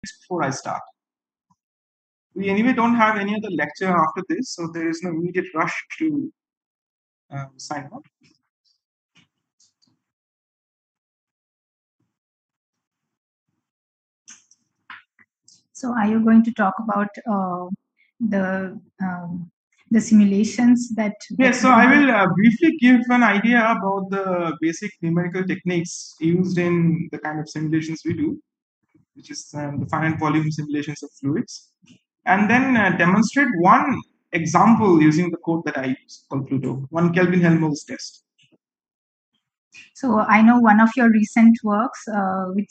before I start. We anyway don't have any other lecture after this, so there is no immediate rush to sign up. So, are you going to talk about the simulations that? Yes, so I will briefly give an idea about the basic numerical techniques used in the kind of simulations we do, which is the finite volume simulations of fluids, and then demonstrate one example using the code that I use called PLUTO, one Kelvin-Helmholtz test. So, I know one of your recent works, which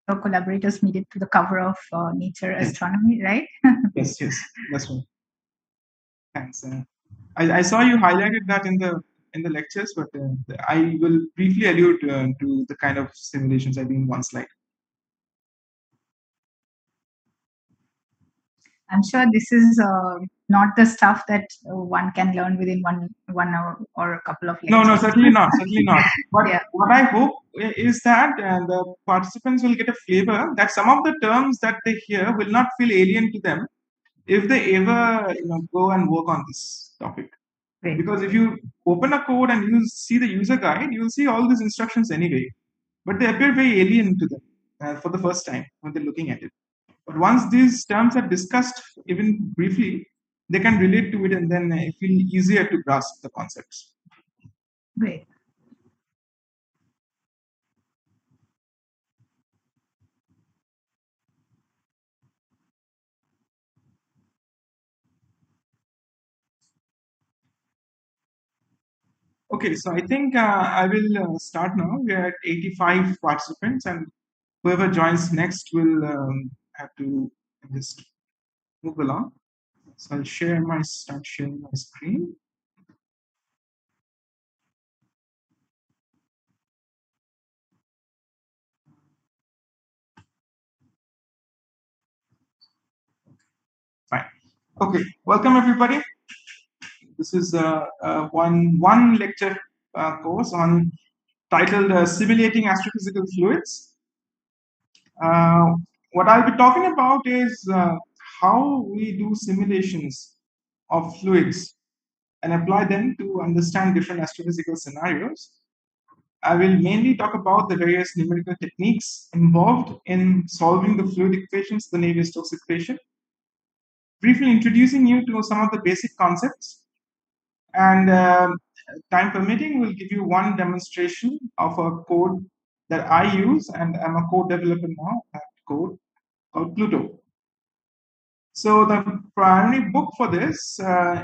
your collaborators made it to the cover of Nature Astronomy, right? Yes, that's right. Thanks. I saw you highlighted that in the lectures, but I will briefly allude to the kind of simulations I do in one slide. I'm sure this is not the stuff that one can learn within one hour or a couple of lectures. No, certainly not, certainly not. But Yeah. what I hope is that the participants will get a flavor that some of the terms that they hear will not feel alien to them if they ever go and work on this topic. Great. Because if you open a code and you see the user guide, you'll see all these instructions anyway, but they appear very alien to them for the first time when they're looking at it. But once these terms are discussed, even briefly, they can relate to it and then feel easier to grasp the concepts. Great. Okay, so I think I will start now. We are at 85 participants, and whoever joins next will have to just move along. So I'll start sharing my screen. Fine. Okay, welcome everybody. This is one lecture course on titled Simulating Astrophysical Fluids. What I'll be talking about is how we do simulations of fluids and apply them to understand different astrophysical scenarios. I will mainly talk about the various numerical techniques involved in solving the fluid equations, the Navier-Stokes equation, briefly introducing you to some of the basic concepts, and time permitting, we'll give you one demonstration of a code that I use, and I'm a code developer now, that code called PLUTO. So the primary book for this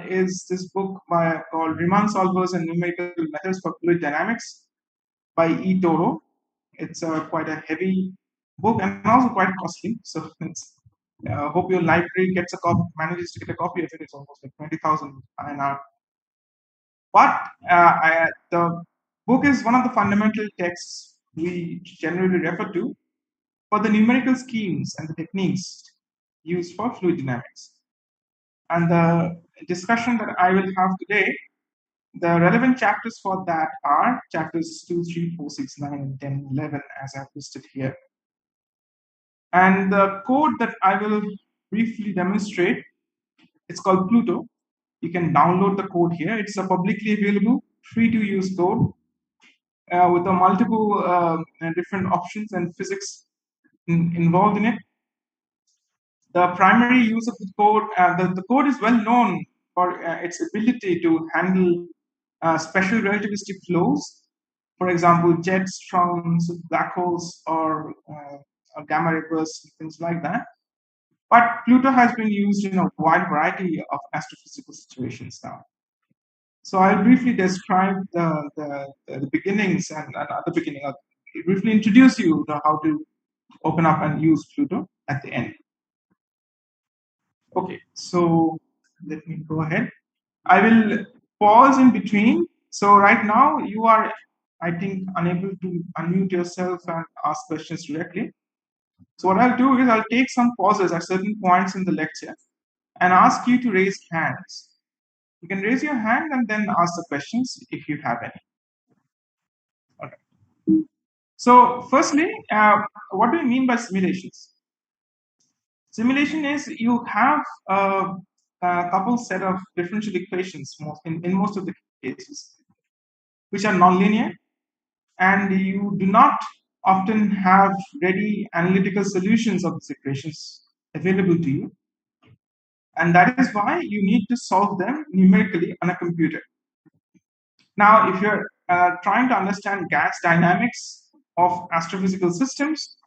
is this book called Riemann Solvers and Numerical Methods for Fluid Dynamics by E. Toro. It's quite a heavy book and also quite costly. So it's hope your library manages to get a copy of it. It's almost like 20,000 INR. But the book is one of the fundamental texts we generally refer to for the numerical schemes and the techniques used for fluid dynamics. And the discussion that I will have today, the relevant chapters for that are chapters 2, 3, 4, 6, 9, and 10, 11, as I've listed here. And the code that I will briefly demonstrate, it's called PLUTO. You can download the code here. It's a publicly available, free to use code with a multiple different options and physics involved in it. The primary use of the code, the code is well known for its ability to handle special relativistic flows. For example, jets from black holes or gamma ray bursts, things like that. But PLUTO has been used in a wide variety of astrophysical situations now. So I'll briefly describe the beginnings and at the beginning. I'll briefly introduce you to how to open up and use PLUTO at the end. Okay, so let me go ahead. I will pause in between. So right now you are, I think, unable to unmute yourself and ask questions directly. So what I'll do is I'll take some pauses at certain points in the lecture and ask you to raise hands. You can raise your hand and then ask the questions if you have any. All right. So firstly, what do you mean by simulations? Simulation is you have a couple set of differential equations in most of the cases, which are nonlinear, and you do not often have ready analytical solutions of these equations available to you. And that is why you need to solve them numerically on a computer. Now, if you're trying to understand gas dynamics of astrophysical systems,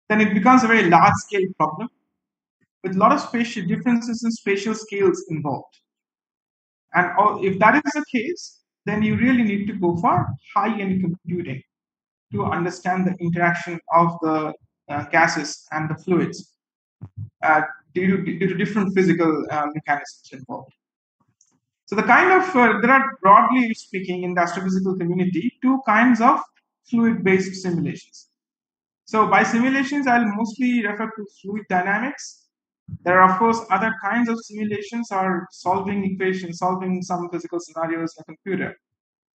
then it becomes a very large scale problem with a lot of spatial differences in spatial scales involved. And if that is the case, then you really need to go for high-end computing to understand the interaction of the gases and the fluids uh, due to different physical mechanisms involved. So the kind of there are, broadly speaking, in the astrophysical community, two kinds of fluid-based simulations. So by simulations, I'll mostly refer to fluid dynamics. There are, of course, other kinds of simulations or solving equations, solving some physical scenarios in a computer.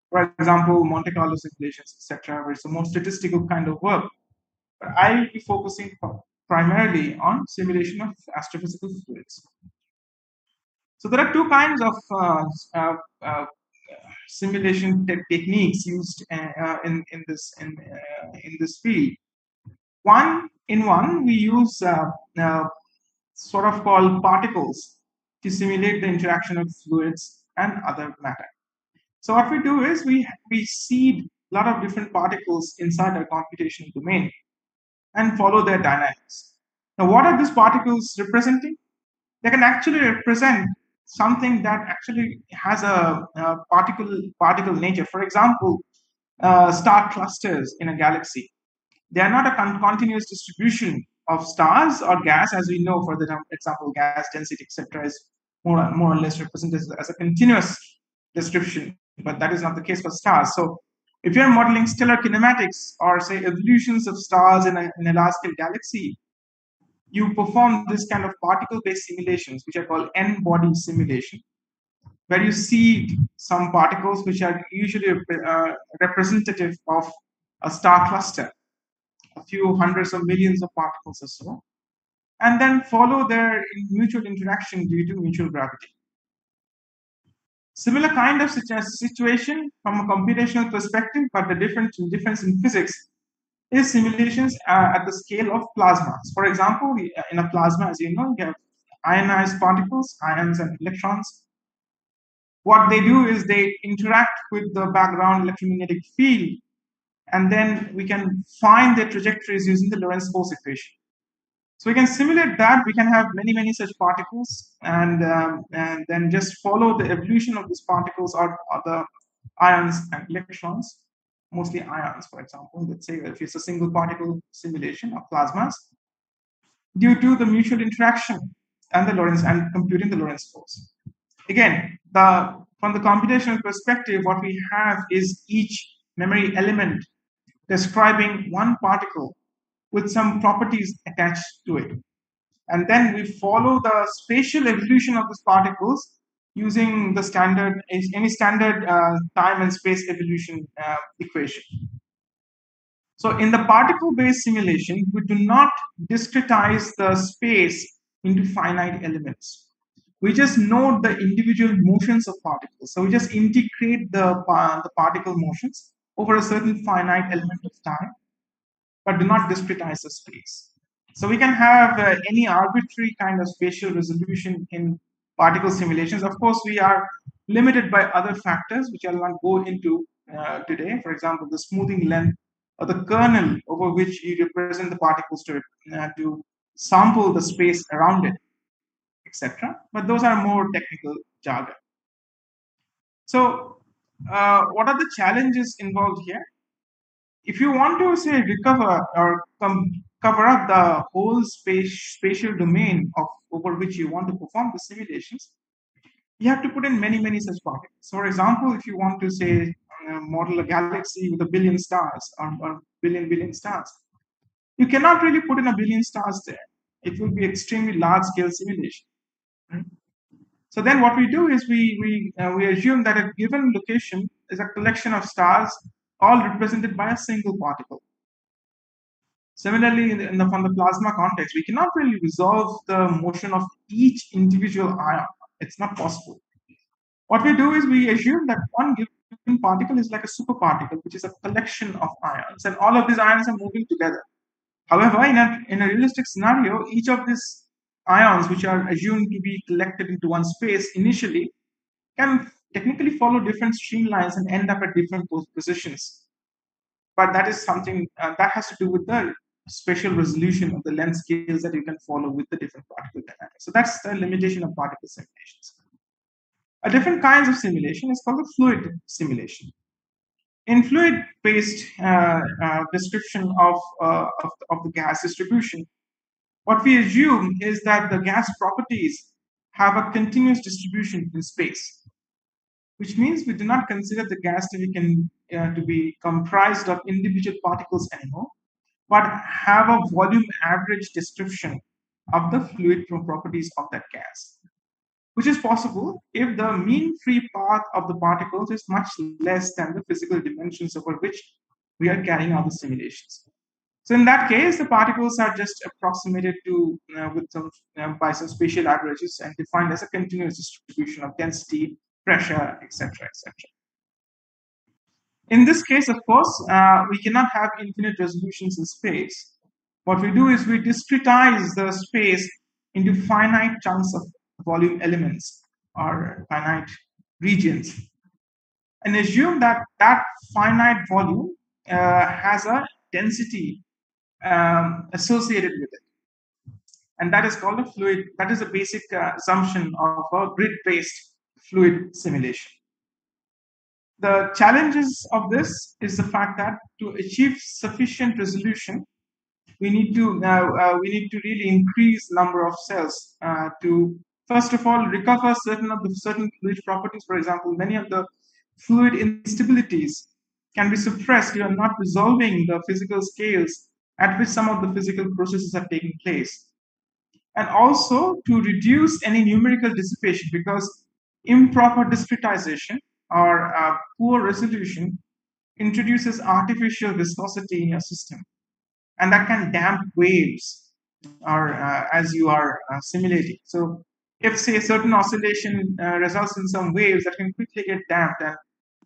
For example, Monte Carlo simulations, etc., where it's a more statistical kind of work. But I'll be focusing primarily on simulation of astrophysical fluids. So there are two kinds of simulation techniques used in this field. One we use sort of called particles to simulate the interaction of fluids and other matter. So what we do is we seed a lot of different particles inside our computational domain and follow their dynamics. Now, what are these particles representing? They can actually represent something that actually has a particle nature. For example, star clusters in a galaxy. They are not a continuous distribution of stars or gas, as we know. For the example, gas density, etc., is more or less represented as a continuous description, but that is not the case for stars. So, if you are modeling stellar kinematics or say evolutions of stars in a large scale galaxy, you perform this kind of particle-based simulations, which are called n-body simulation, where you see some particles which are usually representative of a star cluster, a few hundreds of millions of particles or so, and then follow their mutual interaction due to mutual gravity. Similar kind of situation from a computational perspective, but the difference in physics is simulations at the scale of plasmas. For example, in a plasma, as you know, you have ionized particles, ions and electrons. What they do is they interact with the background electromagnetic field, and then we can find their trajectories using the Lorentz force equation. So we can simulate that. We can have many such particles, and then just follow the evolution of these particles or the ions and electrons, mostly ions, for example. Let's say if it's a single particle simulation of plasmas, due to the mutual interaction and the Lorentz and computing the Lorentz force. Again, from the computational perspective, what we have is each memory element describing one particle with some properties attached to it. And then we follow the spatial evolution of these particles using the any standard time and space evolution equation. So in the particle-based simulation, we do not discretize the space into finite elements. We just note the individual motions of particles. So we just integrate the particle motions over a certain finite element of time, but do not discretize the space. So we can have any arbitrary kind of spatial resolution in particle simulations. Of course, we are limited by other factors, which I'll not go into today. For example, the smoothing length or the kernel over which you represent the particles to sample the space around it, etc. But those are more technical jargon. So, what are the challenges involved here? If you want to say recover or cover up the whole spatial domain of over which you want to perform the simulations, you have to put in many such particles. So, for example, if you want to say model a galaxy with a billion stars or billion stars, you cannot really put in a billion stars there. It will be extremely large scale simulation. Right? So then what we do is we assume that a given location is a collection of stars all represented by a single particle. Similarly, from the plasma context, we cannot really resolve the motion of each individual ion. It's not possible. What we do is we assume that one given particle is like a superparticle, which is a collection of ions, and all of these ions are moving together. However, in a realistic scenario, each of these ions, which are assumed to be collected into one space initially, can technically follow different streamlines and end up at different positions. But that is something that has to do with the spatial resolution of the length scales that you can follow with the different particle dynamics. So that's the limitation of particle simulations. A different kinds of simulation is called the fluid simulation. In fluid-based description of the gas distribution, what we assume is that the gas properties have a continuous distribution in space, which means we do not consider the gas to be comprised of individual particles anymore, but have a volume average description of the fluid properties of that gas, which is possible if the mean free path of the particles is much less than the physical dimensions over which we are carrying out the simulations. So in that case, the particles are just approximated to by some spatial averages and defined as a continuous distribution of density, pressure, etc., etc. In this case, of course, we cannot have infinite resolutions in space. What we do is we discretize the space into finite chunks of volume elements or finite regions and assume that that finite volume has a density associated with it. And that is called a fluid, that is a basic assumption of a grid-based fluid simulation. The challenges of this is the fact that to achieve sufficient resolution, we need to really increase number of cells to first of all recover certain fluid properties. For example, many of the fluid instabilities can be suppressed. You are not resolving the physical scales at which some of the physical processes are taking place, and also to reduce any numerical dissipation because improper discretization or poor resolution introduces artificial viscosity in your system, and that can damp waves or as you are simulating. So if say a certain oscillation results in some waves that can quickly get damped, and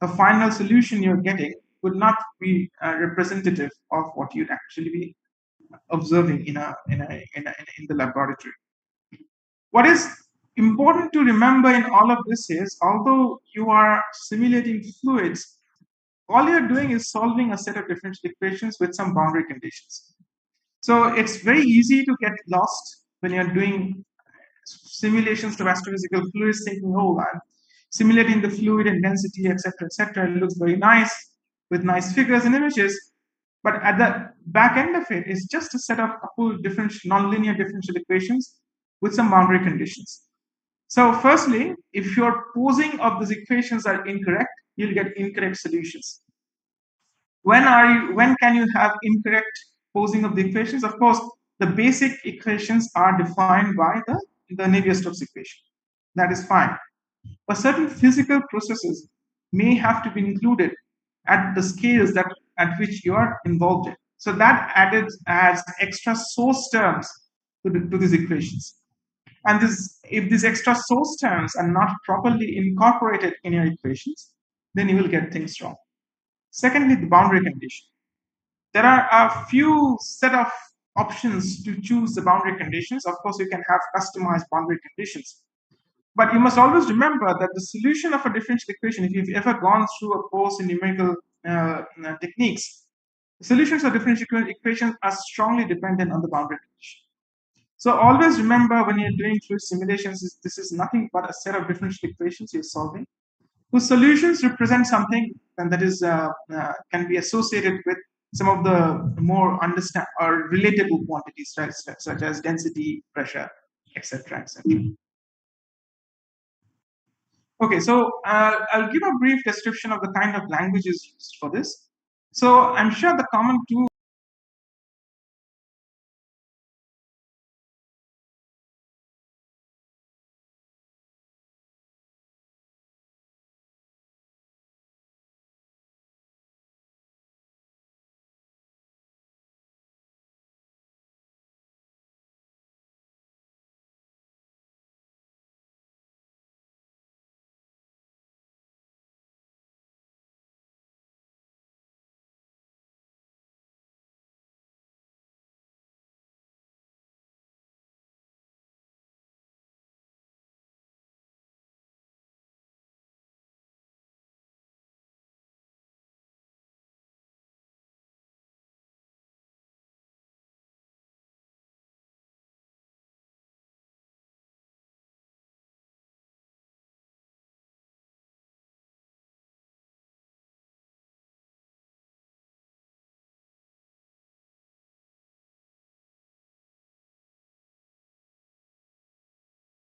the final solution you're getting would not be representative of what you'd actually be observing in the laboratory. What is important to remember in all of this is, although you are simulating fluids, all you're doing is solving a set of differential equations with some boundary conditions. So it's very easy to get lost when you're doing simulations of astrophysical fluids, thinking, oh, I'm simulating the fluid and density, etc., etc. It looks very nice with nice figures and images. But at the back end of it is just a set of couple different nonlinear differential equations with some boundary conditions. So firstly, if your posing of these equations are incorrect, you'll get incorrect solutions. When can you have incorrect posing of the equations? Of course, the basic equations are defined by the Navier-Stokes equation. That is fine. But certain physical processes may have to be included at the scales at which you are involved in. So that adds extra source terms to these equations. And if these extra source terms are not properly incorporated in your equations, then you will get things wrong. Secondly, the boundary condition. There are a few set of options to choose the boundary conditions. Of course, you can have customized boundary conditions. But you must always remember that the solution of a differential equation, if you've ever gone through a course in numerical techniques, the solutions of differential equations are strongly dependent on the boundary condition. So always remember when you're doing fluid simulations, this is nothing but a set of differential equations you're solving, whose solutions represent something and that is can be associated with some of the more understand or relatable quantities, right, such as density, pressure, etc., etc. Okay, so I'll give a brief description of the kind of languages used for this. So I'm sure the common two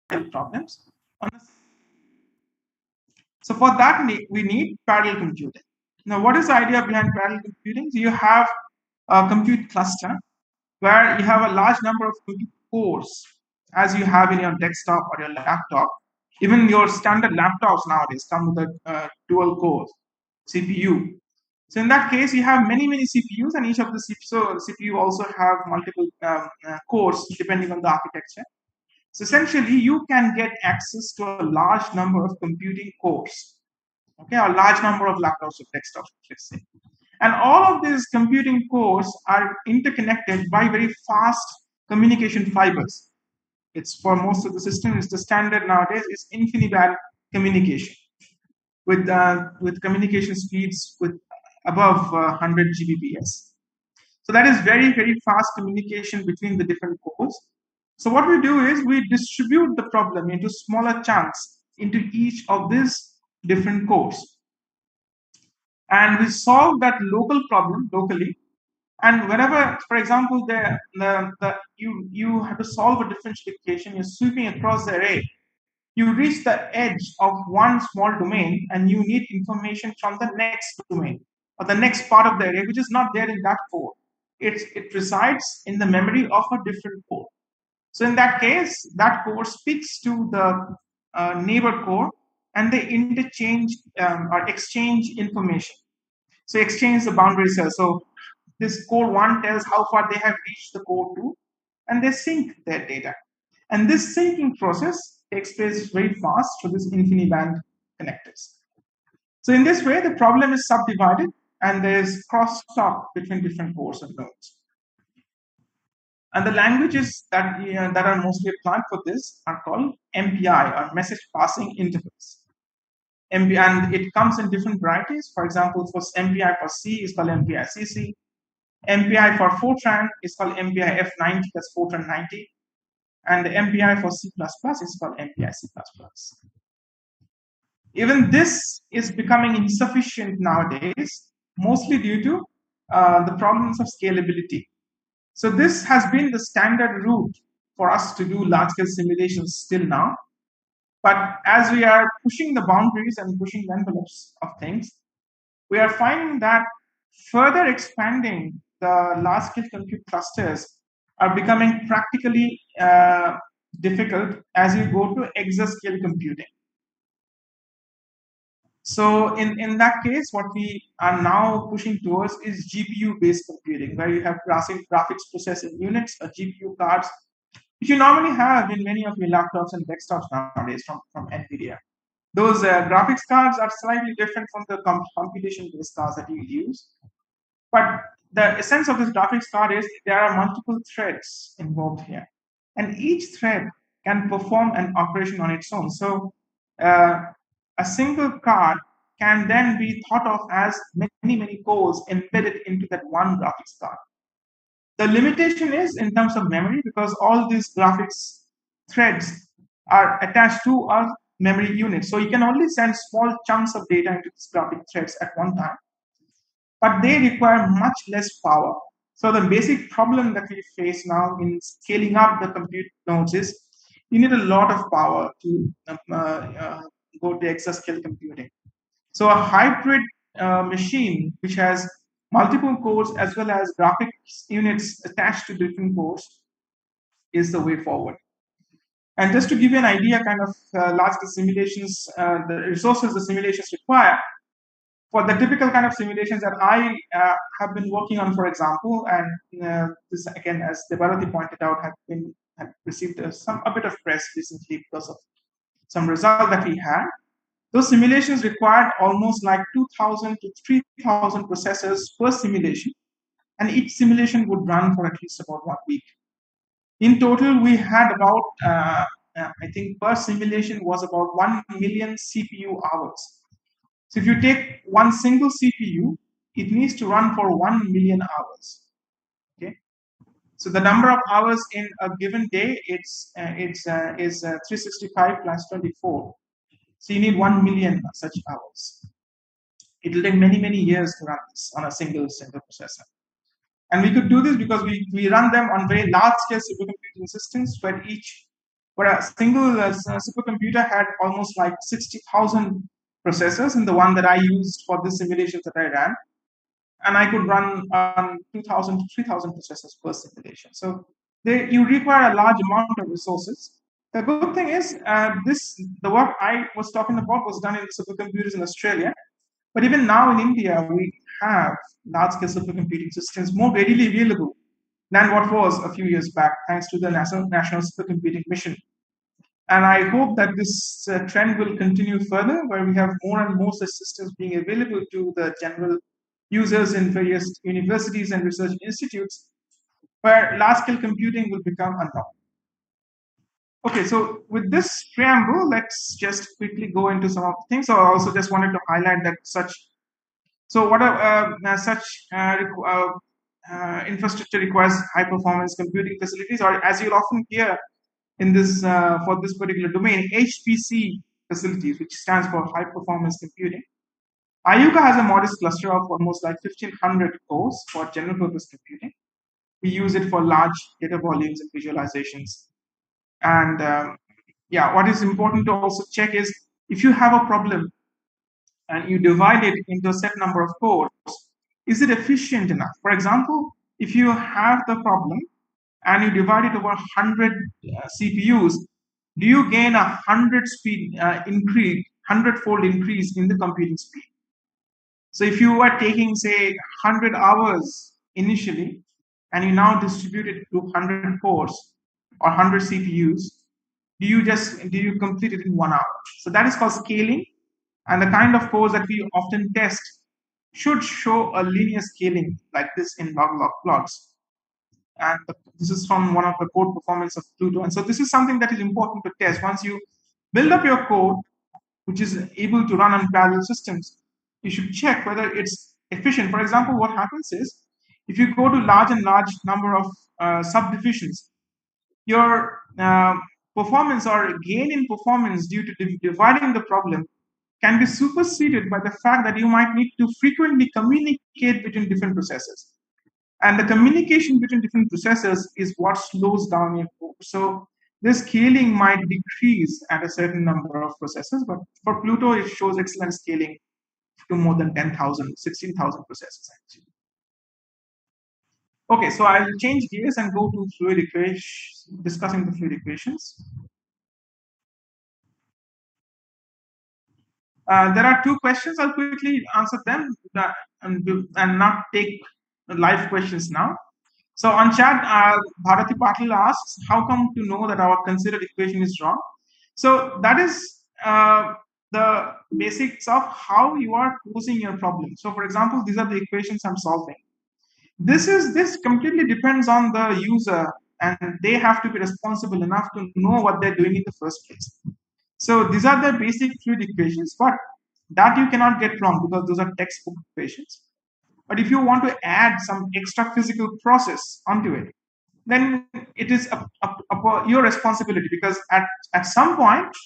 problems. So for that, we need parallel computing. Now, what is the idea behind parallel computing? So you have a compute cluster where you have a large number of compute cores, as you have in your desktop or your laptop. Even your standard laptops nowadays come with a dual core CPU. So in that case, you have many CPUs, and each of the CPU also have multiple cores depending on the architecture. So essentially, you can get access to a large number of computing cores, okay, a large number of laptops or desktops, let's say. And all of these computing cores are interconnected by very fast communication fibers. It's for most of the system, it's the standard nowadays is InfiniBand communication with communication speeds with above 100 Gbps. So that is very fast communication between the different cores. So what we do is we distribute the problem into smaller chunks into each of these different cores, and we solve that local problem locally. And whenever, for example, you have to solve a differential equation, you're sweeping across the array, you reach the edge of one small domain, and you need information from the next domain or the next part of the array, which is not there in that core. It resides in the memory of a different core. So in that case, that core speaks to the neighbor core, and they interchange or exchange information. So exchange the boundary cell. So this core 1 tells how far they have reached the core 2, and they sync their data. And this syncing process takes place very fast through this InfiniBand connectors. So in this way, the problem is subdivided, and there is crosstalk between different cores and nodes. And the languages that are mostly applied for this are called MPI, or message passing interface. And it comes in different varieties. For example, for MPI for C is called MPI CC. MPI for Fortran is called MPI F90, that's Fortran 90. And the MPI for C++ is called MPI C++. Even this is becoming insufficient nowadays, mostly due to the problems of scalability. So this has been the standard route for us to do large-scale simulations still now. But as we are pushing the boundaries and pushing the envelopes of things, we are finding that further expanding the large-scale compute clusters are becoming practically difficult as you go to exascale computing. So in that case, what we are now pushing towards is GPU-based computing, where you have graphics processing units or GPU cards, which you normally have in many of your laptops and desktops nowadays from NVIDIA. Those graphics cards are slightly different from the computation-based cards that you use. But the essence of this graphics card is there are multiple threads involved here, and each thread can perform an operation on its own. So a single card can then be thought of as many cores embedded into that one graphics card. The limitation is in terms of memory, because all these graphics threads are attached to a memory unit. So you can only send small chunks of data into these graphic threads at one time, but they require much less power. So the basic problem that we face now in scaling up the compute nodes is you need a lot of power to go to exascale computing. So a hybrid machine which has multiple cores as well as graphics units attached to different cores is the way forward. And just to give you an idea, kind of large-scale simulations, the resources the simulations require, for the typical kind of simulations that I have been working on, for example, and this again, as Debarati pointed out, have received a bit of press recently because of some result that we had. Those simulations required almost like 2,000 to 3,000 processors per simulation, and each simulation would run for at least about 1 week. In total, we had about, I think per simulation was about 1 million CPU hours. So if you take one single CPU, it needs to run for 1 million hours. Okay, so the number of hours in a given day is 365 plus 24. So you need 1 million such hours. It will take many years to run this on a single processor. And we could do this because we run them on very large scale supercomputing systems where each But a single supercomputer had almost like 60,000 processors in the one that I used for the simulations that I ran. And I could run 2,000 to 3,000 processors per simulation. So you require a large amount of resources. The good thing is, the work I was talking about was done in supercomputers in Australia. But even now in India, we have large-scale supercomputing systems more readily available than what was a few years back, thanks to the National Supercomputing Mission. And I hope that this trend will continue further, where we have more and more such systems being available to the general users in various universities and research institutes, where large-scale computing will become unknown. Okay, so with this preamble, let's just quickly go into some of the things. So I also just wanted to highlight that such infrastructure requires high-performance computing facilities, or as you'll often hear in this for this particular domain, HPC facilities, which stands for high performance computing. IUCAA has a modest cluster of almost like 1,500 cores for general purpose computing. We use it for large data volumes and visualizations. And yeah, what is important to also check is if you have a problem and you divide it into a set number of cores, is it efficient enough? For example, if you have the problem and you divide it over 100 CPUs, do you gain a 100-fold increase in the computing speed? So if you are taking, say, 100 hours initially, and you now distribute it to 100 cores or 100 CPUs, do you complete it in 1 hour? So that is called scaling, and the kind of cores that we often test should show a linear scaling like this in log-log plots. And this is from one of the code performance of PLUTO. And so this is something that is important to test. Once you build up your code, which is able to run on parallel systems, you should check whether it's efficient. For example, what happens is, if you go to large number of subdivisions, your performance or gain in performance due to dividing the problem can be superseded by the fact that you might need to frequently communicate between different processes. And the communication between different processors is what slows down your code. So this scaling might decrease at a certain number of processors, but for PLUTO, it shows excellent scaling to more than 10,000, 16,000 processors actually. Okay, so I'll change gears and go to fluid equations, discussing the fluid equations. There are two questions. I'll quickly answer them and not take live questions now. So on chat, Bharati Patil asks, how come to know that our considered equation is wrong? So that is the basics of how you are posing your problem. So for example, these are the equations I'm solving. This completely depends on the user, and they have to be responsible enough to know what they're doing in the first place. So these are the basic fluid equations, but that you cannot get wrong because those are textbook equations. But if you want to add some extra physical process onto it, then it is your responsibility, because at some point,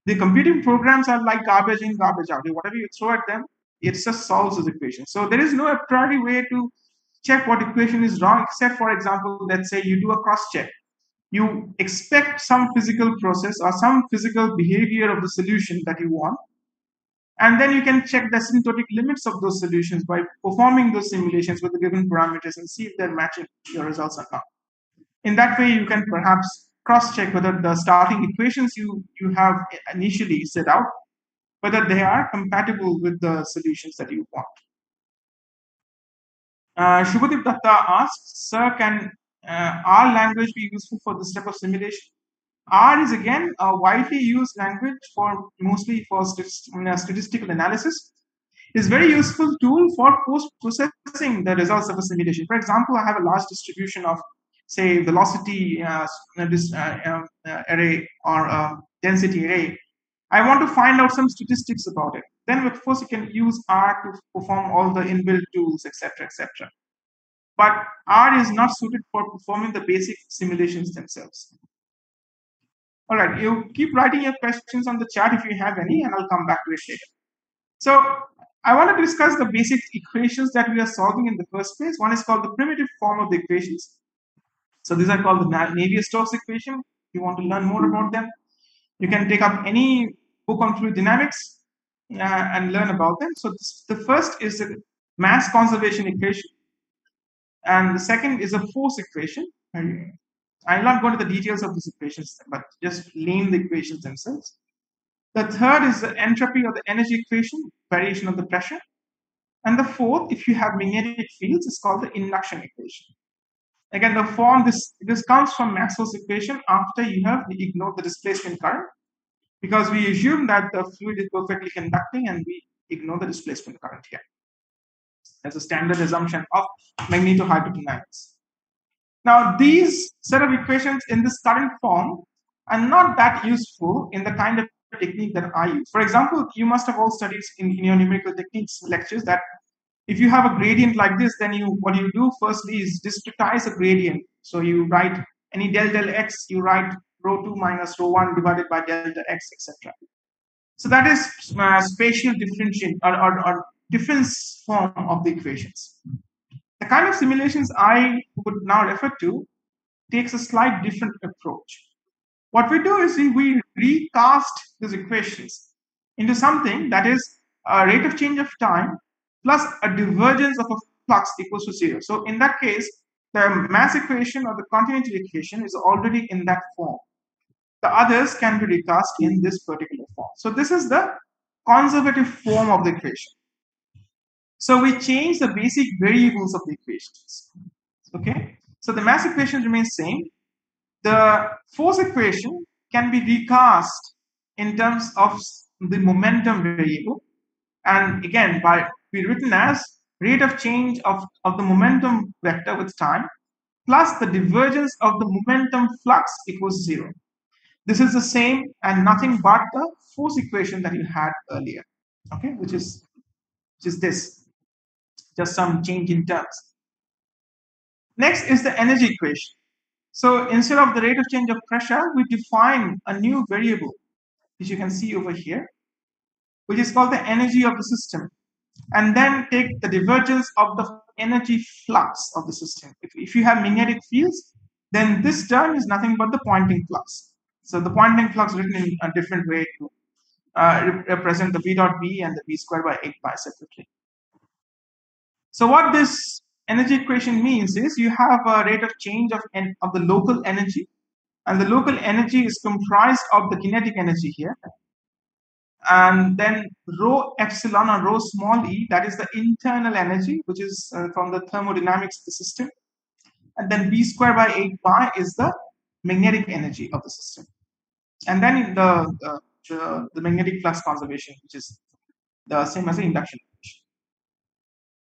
the computing programs are like garbage in, garbage out. Whatever you throw at them, it just solves those equations. So there is no a priori way to check what equation is wrong, except, for example, let's say you do a cross check. You expect some physical process or some physical behavior of the solution that you want, and then you can check the asymptotic limits of those solutions by performing those simulations with the given parameters and see if they're matching your results or not. In that way, you can perhaps cross-check whether the starting equations you have initially set out, whether they are compatible with the solutions that you want. Shubhadeep Datta asks, sir, can R language be useful for this type of simulation? R is again a widely used language mostly for statistical analysis. It's a very useful tool for post-processing the results of a simulation. For example, I have a large distribution of, say, velocity array or density array. I want to find out some statistics about it. Then, of course, you can use R to perform all the inbuilt tools, etc., etc. But R is not suited for performing the basic simulations themselves. All right, you keep writing your questions on the chat if you have any, and I'll come back to it later. So I want to discuss the basic equations that we are solving in the first place. One is called the primitive form of the equations. So these are called the Navier-Stokes equation. you want to learn more about them, you can take up any book on fluid dynamics and learn about them. So the first is a mass conservation equation, and the second is a force equation. I'll not go into the details of these equations, but just name the equations themselves. The third is the entropy or the energy equation, variation of the pressure. And the fourth, if you have magnetic fields, is called the induction equation. Again, the form this comes from Maxwell's equation after you have ignored the displacement current, because we assume that the fluid is perfectly conducting and we ignore the displacement current here. That's a standard assumption of magnetohydrodynamics. Now, these set of equations in this current form are not that useful in the kind of technique that I use. For example, you must have all studied in your numerical techniques lectures that if you have a gradient like this, then what you do firstly is discretize a gradient. So you write any del x, you write rho2 minus rho1 divided by delta x, etc. So that is spatial differentiation or difference form of the equations. The kind of simulations I would now refer to takes a slight different approach. What we do is we recast these equations into something that is a rate of change of time plus a divergence of a flux equals to 0. So in that case, the mass equation or the continuity equation is already in that form. The others can be recast in this particular form. So this is the conservative form of the equation. So we change the basic variables of the equations. Okay. So the mass equation remains same. The force equation can be recast in terms of the momentum variable, and again be written as rate of change of the momentum vector with time plus the divergence of the momentum flux equals 0. This is the same and nothing but the force equation that you had earlier, okay, which is this, just some change in terms. Next is the energy equation. So instead of the rate of change of pressure, we define a new variable, which you can see over here, which is called the energy of the system, and then take the divergence of the energy flux of the system. If you have magnetic fields, then this term is nothing but the Poynting flux. So the Poynting flux written in a different way to represent the V dot B and the V squared by 8 pi separately. So what this energy equation means is you have a rate of change of the local energy, and the local energy is comprised of the kinetic energy here, and then rho epsilon or rho small e, that is the internal energy, which is from the thermodynamics of the system, and then V squared by 8 pi is the magnetic energy of the system, and then the magnetic flux conservation, which is the same as the induction equation.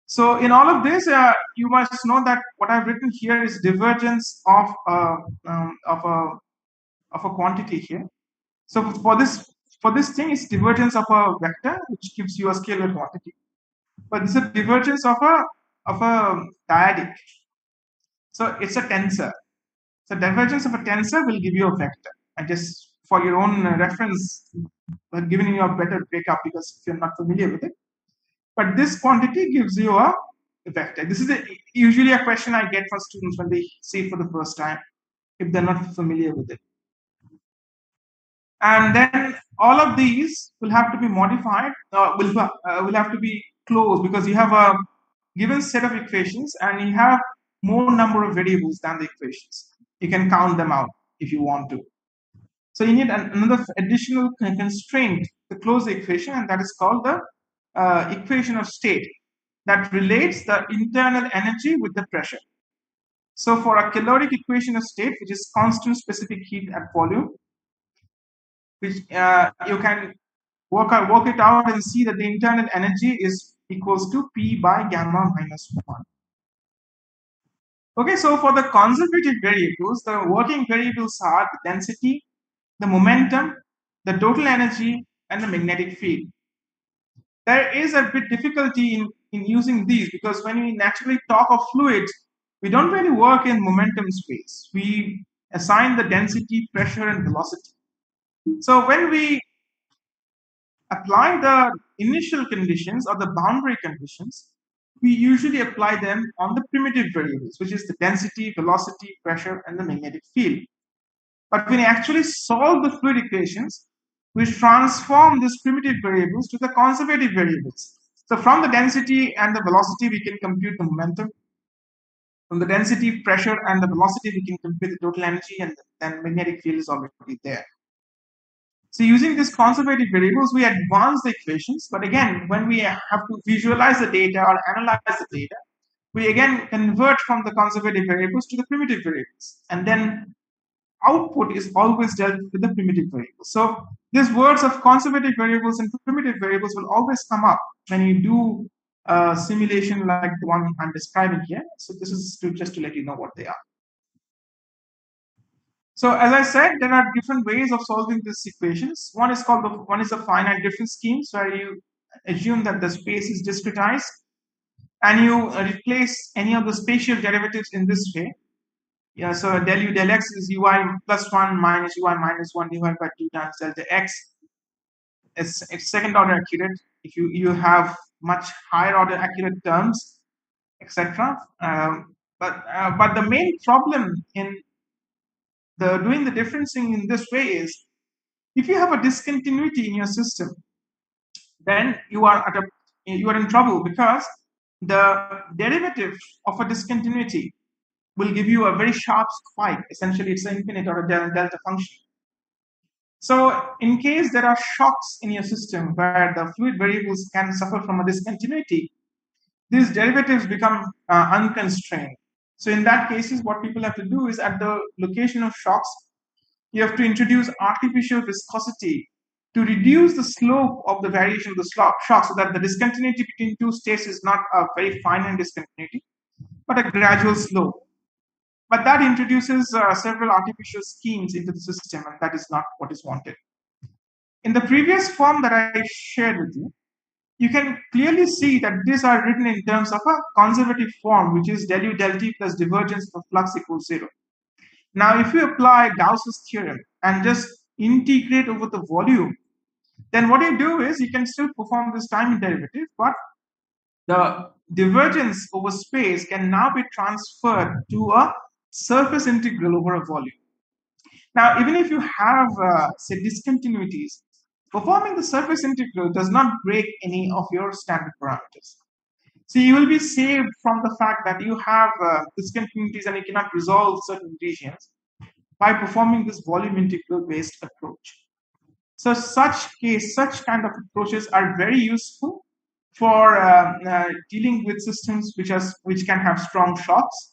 So in all of this, you must know that what I've written here is divergence of a quantity here. So for this thing, it's divergence of a vector, which gives you a scalar quantity. But this is a divergence of a dyadic. So it's a tensor. So divergence of a tensor will give you a vector. And just for your own reference, I've given you a better breakup because if you're not familiar with it. But this quantity gives you a vector. This is usually a question I get from students when they see it for the first time, if they're not familiar with it. And then all of these will have to be modified, will have to be closed, because you have a given set of equations and you have more number of variables than the equations. You can count them out if you want to. So you need another additional constraint to close the equation, and that is called the equation of state, that relates the internal energy with the pressure. So for a caloric equation of state, which is constant specific heat at volume, which you can work it out and see that the internal energy is equals to P by gamma minus 1. Okay, so for the conservative variables, the working variables are the density, the momentum, the total energy, and the magnetic field. There is a bit difficulty in using these, because when we naturally talk of fluids, we don't really work in momentum space. We assign the density, pressure, and velocity. So when we apply the initial conditions or the boundary conditions, we usually apply them on the primitive variables, which is the density, velocity, pressure, and the magnetic field. But when we actually solve the fluid equations, we transform these primitive variables to the conservative variables. So from the density and the velocity, we can compute the momentum. From the density, pressure, and the velocity, we can compute the total energy, and then magnetic field is already there. So using these conservative variables, we advance the equations. But again, when we have to visualize the data or analyze the data, we again convert from the conservative variables to the primitive variables. And then output is always dealt with the primitive variables. So these words of conservative variables and primitive variables will always come up when you do a simulation like the one I'm describing here. So this is just to let you know what they are. So as I said, there are different ways of solving these equations. One is a finite difference schemes where you assume that the space is discretized and you replace any of the spatial derivatives in this way. Yeah, so del u del x is ui plus 1 minus ui minus 1 divided by 2 times delta x. It's second order accurate. If you have much higher order accurate terms, etc. But the main problem in doing the differencing in this way is if you have a discontinuity in your system, then you are in trouble because the derivative of a discontinuity will give you a very sharp spike. Essentially, it's an infinite or a delta function. So in case there are shocks in your system where the fluid variables can suffer from a discontinuity, these derivatives become unconstrained. So in that cases, what people have to do is at the location of shocks, you have to introduce artificial viscosity to reduce the slope of the variation of the shock so that the discontinuity between two states is not a very finite discontinuity, but a gradual slope. But that introduces several artificial schemes into the system, and that is not what is wanted. In the previous form that I shared with you, you can clearly see that these are written in terms of a conservative form, which is del u del t plus divergence of flux equals 0. Now, if you apply Gauss's theorem and just integrate over the volume, then what you do is you can still perform this time derivative, but the divergence over space can now be transferred to a surface integral over a volume. Now, even if you have, say, discontinuities, performing the surface integral does not break any of your standard parameters. So you will be saved from the fact that you have discontinuities and you cannot resolve certain regions by performing this volume integral based approach. So such kind of approaches are very useful for dealing with systems which can have strong shocks.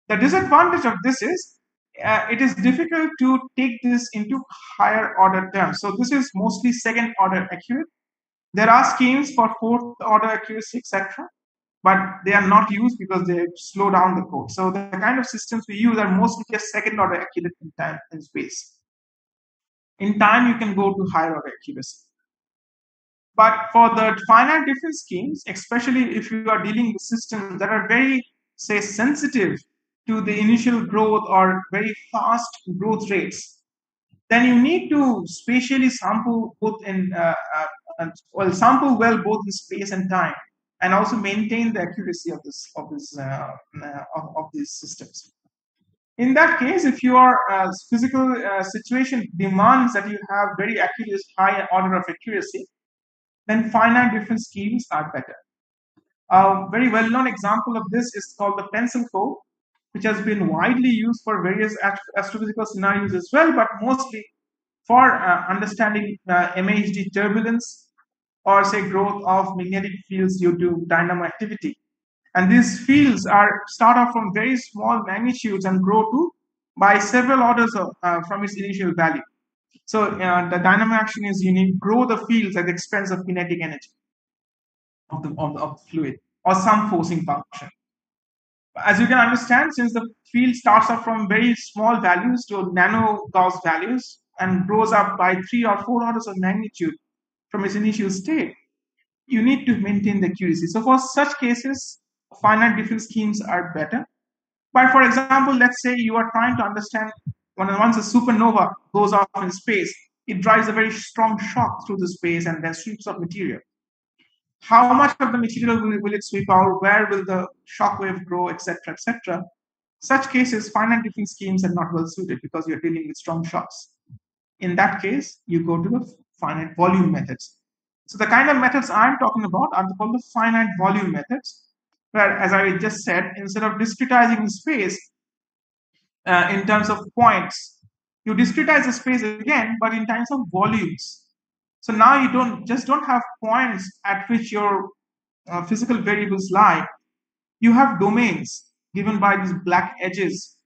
The disadvantage of this is it is difficult to take this into higher order terms. So this is mostly second order accurate. There are schemes for fourth order accuracy, etc., but they are not used because they slow down the code. So the kind of systems we use are mostly just second order accurate in time and space. In time, you can go to higher order accuracy. But for the finite difference schemes, especially if you are dealing with systems that are very, say, sensitive to the initial growth or very fast growth rates, then you need to spatially sample both sample well both in space and time, and also maintain the accuracy of these systems. In that case, if your physical situation demands that you have very accurate high order of accuracy, then finite difference schemes are better. A very well-known example of this is called the pencil code, which has been widely used for various astrophysical scenarios as well, but mostly for understanding MHD turbulence or say growth of magnetic fields due to dynamo activity. And these fields start off from very small magnitudes and grow to by several orders from its initial value. So the dynamo action is you need to grow the fields at the expense of kinetic energy of the fluid or some forcing function. As you can understand, since the field starts off from very small values to nano Gauss values and grows up by 3 or 4 orders of magnitude from its initial state, you need to maintain the accuracy. So for such cases, finite difference schemes are better. But for example, let's say you are trying to understand once a supernova goes off in space, it drives a very strong shock through the space and then sweeps up material. How much of the material will it sweep out? Where will the shock wave grow, etc., etc.? Such cases, finite difference schemes are not well suited because you're dealing with strong shocks. In that case, you go to the finite volume methods. So the kind of methods I'm talking about are called the finite volume methods, where, as I just said, instead of discretizing space in terms of points, you discretize the space again, but in terms of volumes. So now you don't have points at which your physical variables lie. You have domains given by these black edges,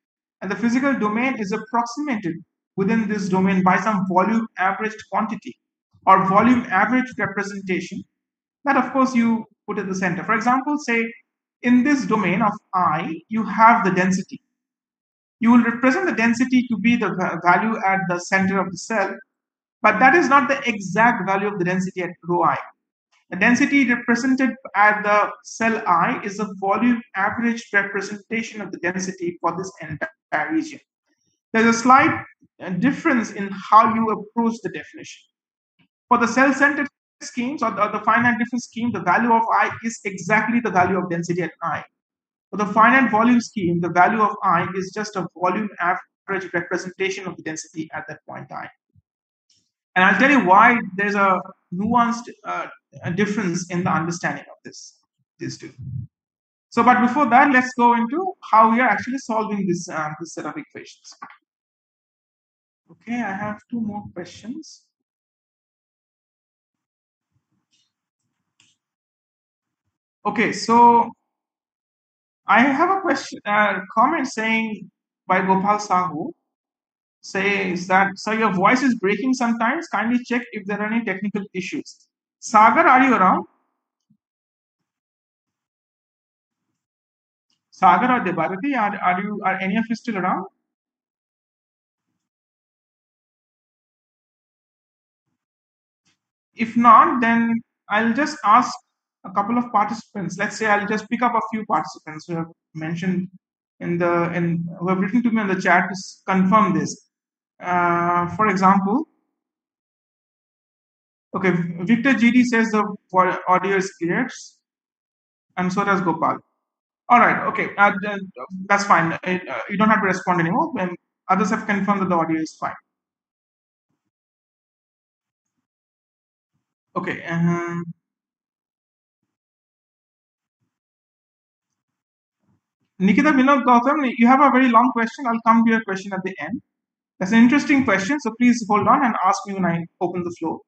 and the physical domain is approximated within this domain by some volume averaged quantity or volume averaged representation that, of course, you put at the center. For example, say in this domain of I, you have the density. You will represent the density to be the value at the center of the cell, but that is not the exact value of the density at rho I. The density represented at the cell I is a volume averaged representation of the density for this entire region. There's a slight difference in how you approach the definition. For the cell-centered schemes or the finite difference scheme, the value of I is exactly the value of density at I. For the finite volume scheme, the value of I is just a volume average representation of the density at that point I. And I'll tell you why there's a nuanced difference in the understanding of these two. So, but before that, let's go into how we are actually solving this set of equations. Okay, I have two more questions. Okay, so I have a question, comment saying by Gopal Sahu says that, so your voice is breaking sometimes. Kindly check if there are any technical issues. Sagar, are you around? Sagar or Debarati, are any of you still around? If not, then I'll just ask a couple of participants. Let's say I'll just pick up a few participants who have mentioned who have written to me on the chat to confirm this. For example, okay, Victor GD says the audio is clear, and so does Gopal. All right, okay, that's fine. You don't have to respond anymore. When others have confirmed that the audio is fine. Okay. Nikita Vinod Gautam, you have a very long question. I'll come to your question at the end. That's an interesting question, so please hold on and ask me when I open the floor.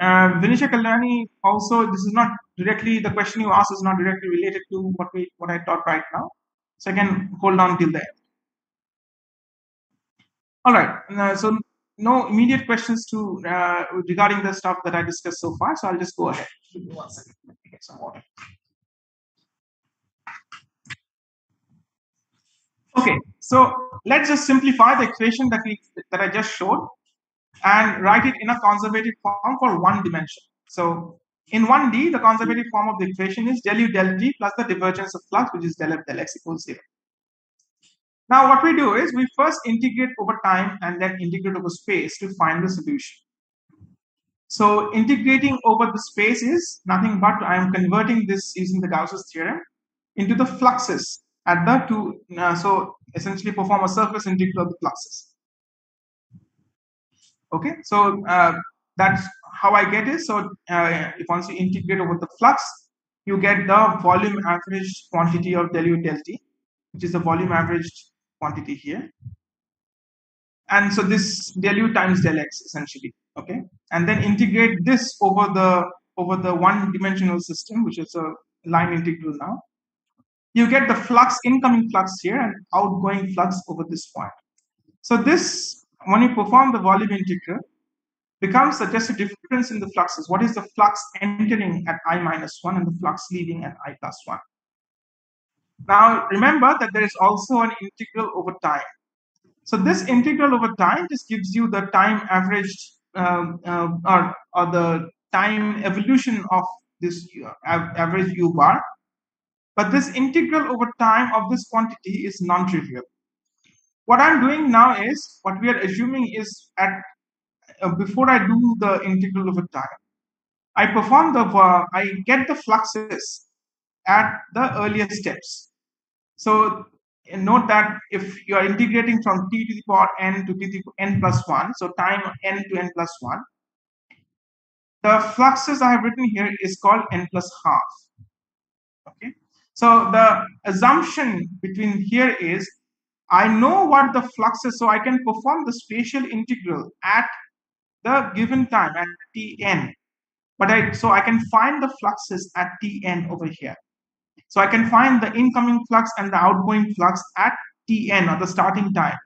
Vinisha Kalyani, also, this is not directly, the question you asked is not directly related to what I taught right now. So I can hold on till the end. All right. So no immediate questions to regarding the stuff that I discussed so far. So I'll just go ahead. Give me 1 second. Let me get some water. Okay. So let's just simplify the equation that I just showed and write it in a conservative form for one dimension. So in 1D, the conservative form of the equation is del u del t plus the divergence of flux, which is del f del x equals 0. Now what we do is we first integrate over time and then integrate over space to find the solution. So integrating over the space is nothing but I am converting this using the Gauss's theorem into the fluxes at the two. So essentially perform a surface integral of the fluxes. Okay, so that's how I get it. So if once you integrate over the flux, you get the volume averaged quantity of del u del t, which is the volume averaged quantity here. And so this del u times del x essentially, okay, and then integrate this over the one dimensional system, which is a line integral. Now you get the flux, incoming flux here, and outgoing flux over this point. So this, when you perform the volume integral, becomes just a difference in the fluxes. What is the flux entering at I minus 1 and the flux leaving at I plus 1? Now remember that there is also an integral over time. So this integral over time just gives you the time averaged or the time evolution of this average u bar. But this integral over time of this quantity is non-trivial. What I'm doing now is, what we are assuming is at before I do the integral over time, I get the fluxes at the earliest steps. So note that if you are integrating from t to the power n to t to the n plus 1, so time n to n plus 1, the fluxes I have written here is called n plus half. Okay. So the assumption between here is I know what the flux is, so I can perform the spatial integral at the given time at Tn. But I can find the fluxes at Tn over here. So I can find the incoming flux and the outgoing flux at Tn, or the starting time.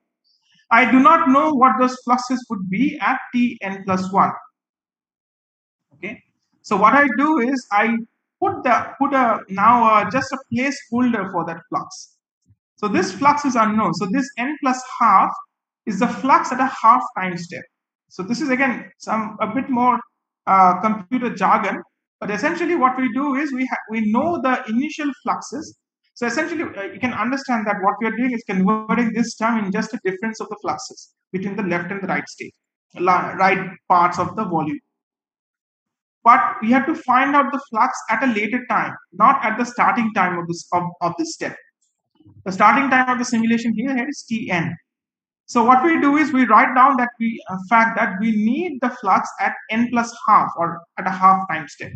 I do not know what those fluxes would be at Tn plus 1. Okay. So what I do is I put just a placeholder for that flux. So this flux is unknown. So this n plus half is the flux at a half time step. So this is again a bit more computer jargon, but essentially what we do is we know the initial fluxes. So essentially you can understand that what we are doing is converting this term in just a difference of the fluxes between the left and the right state, right parts of the volume. But we have to find out the flux at a later time, not at the starting time of this step. The starting time of the simulation here is Tn. So what we do is we write down that fact that we need the flux at n plus half, or at a half time step.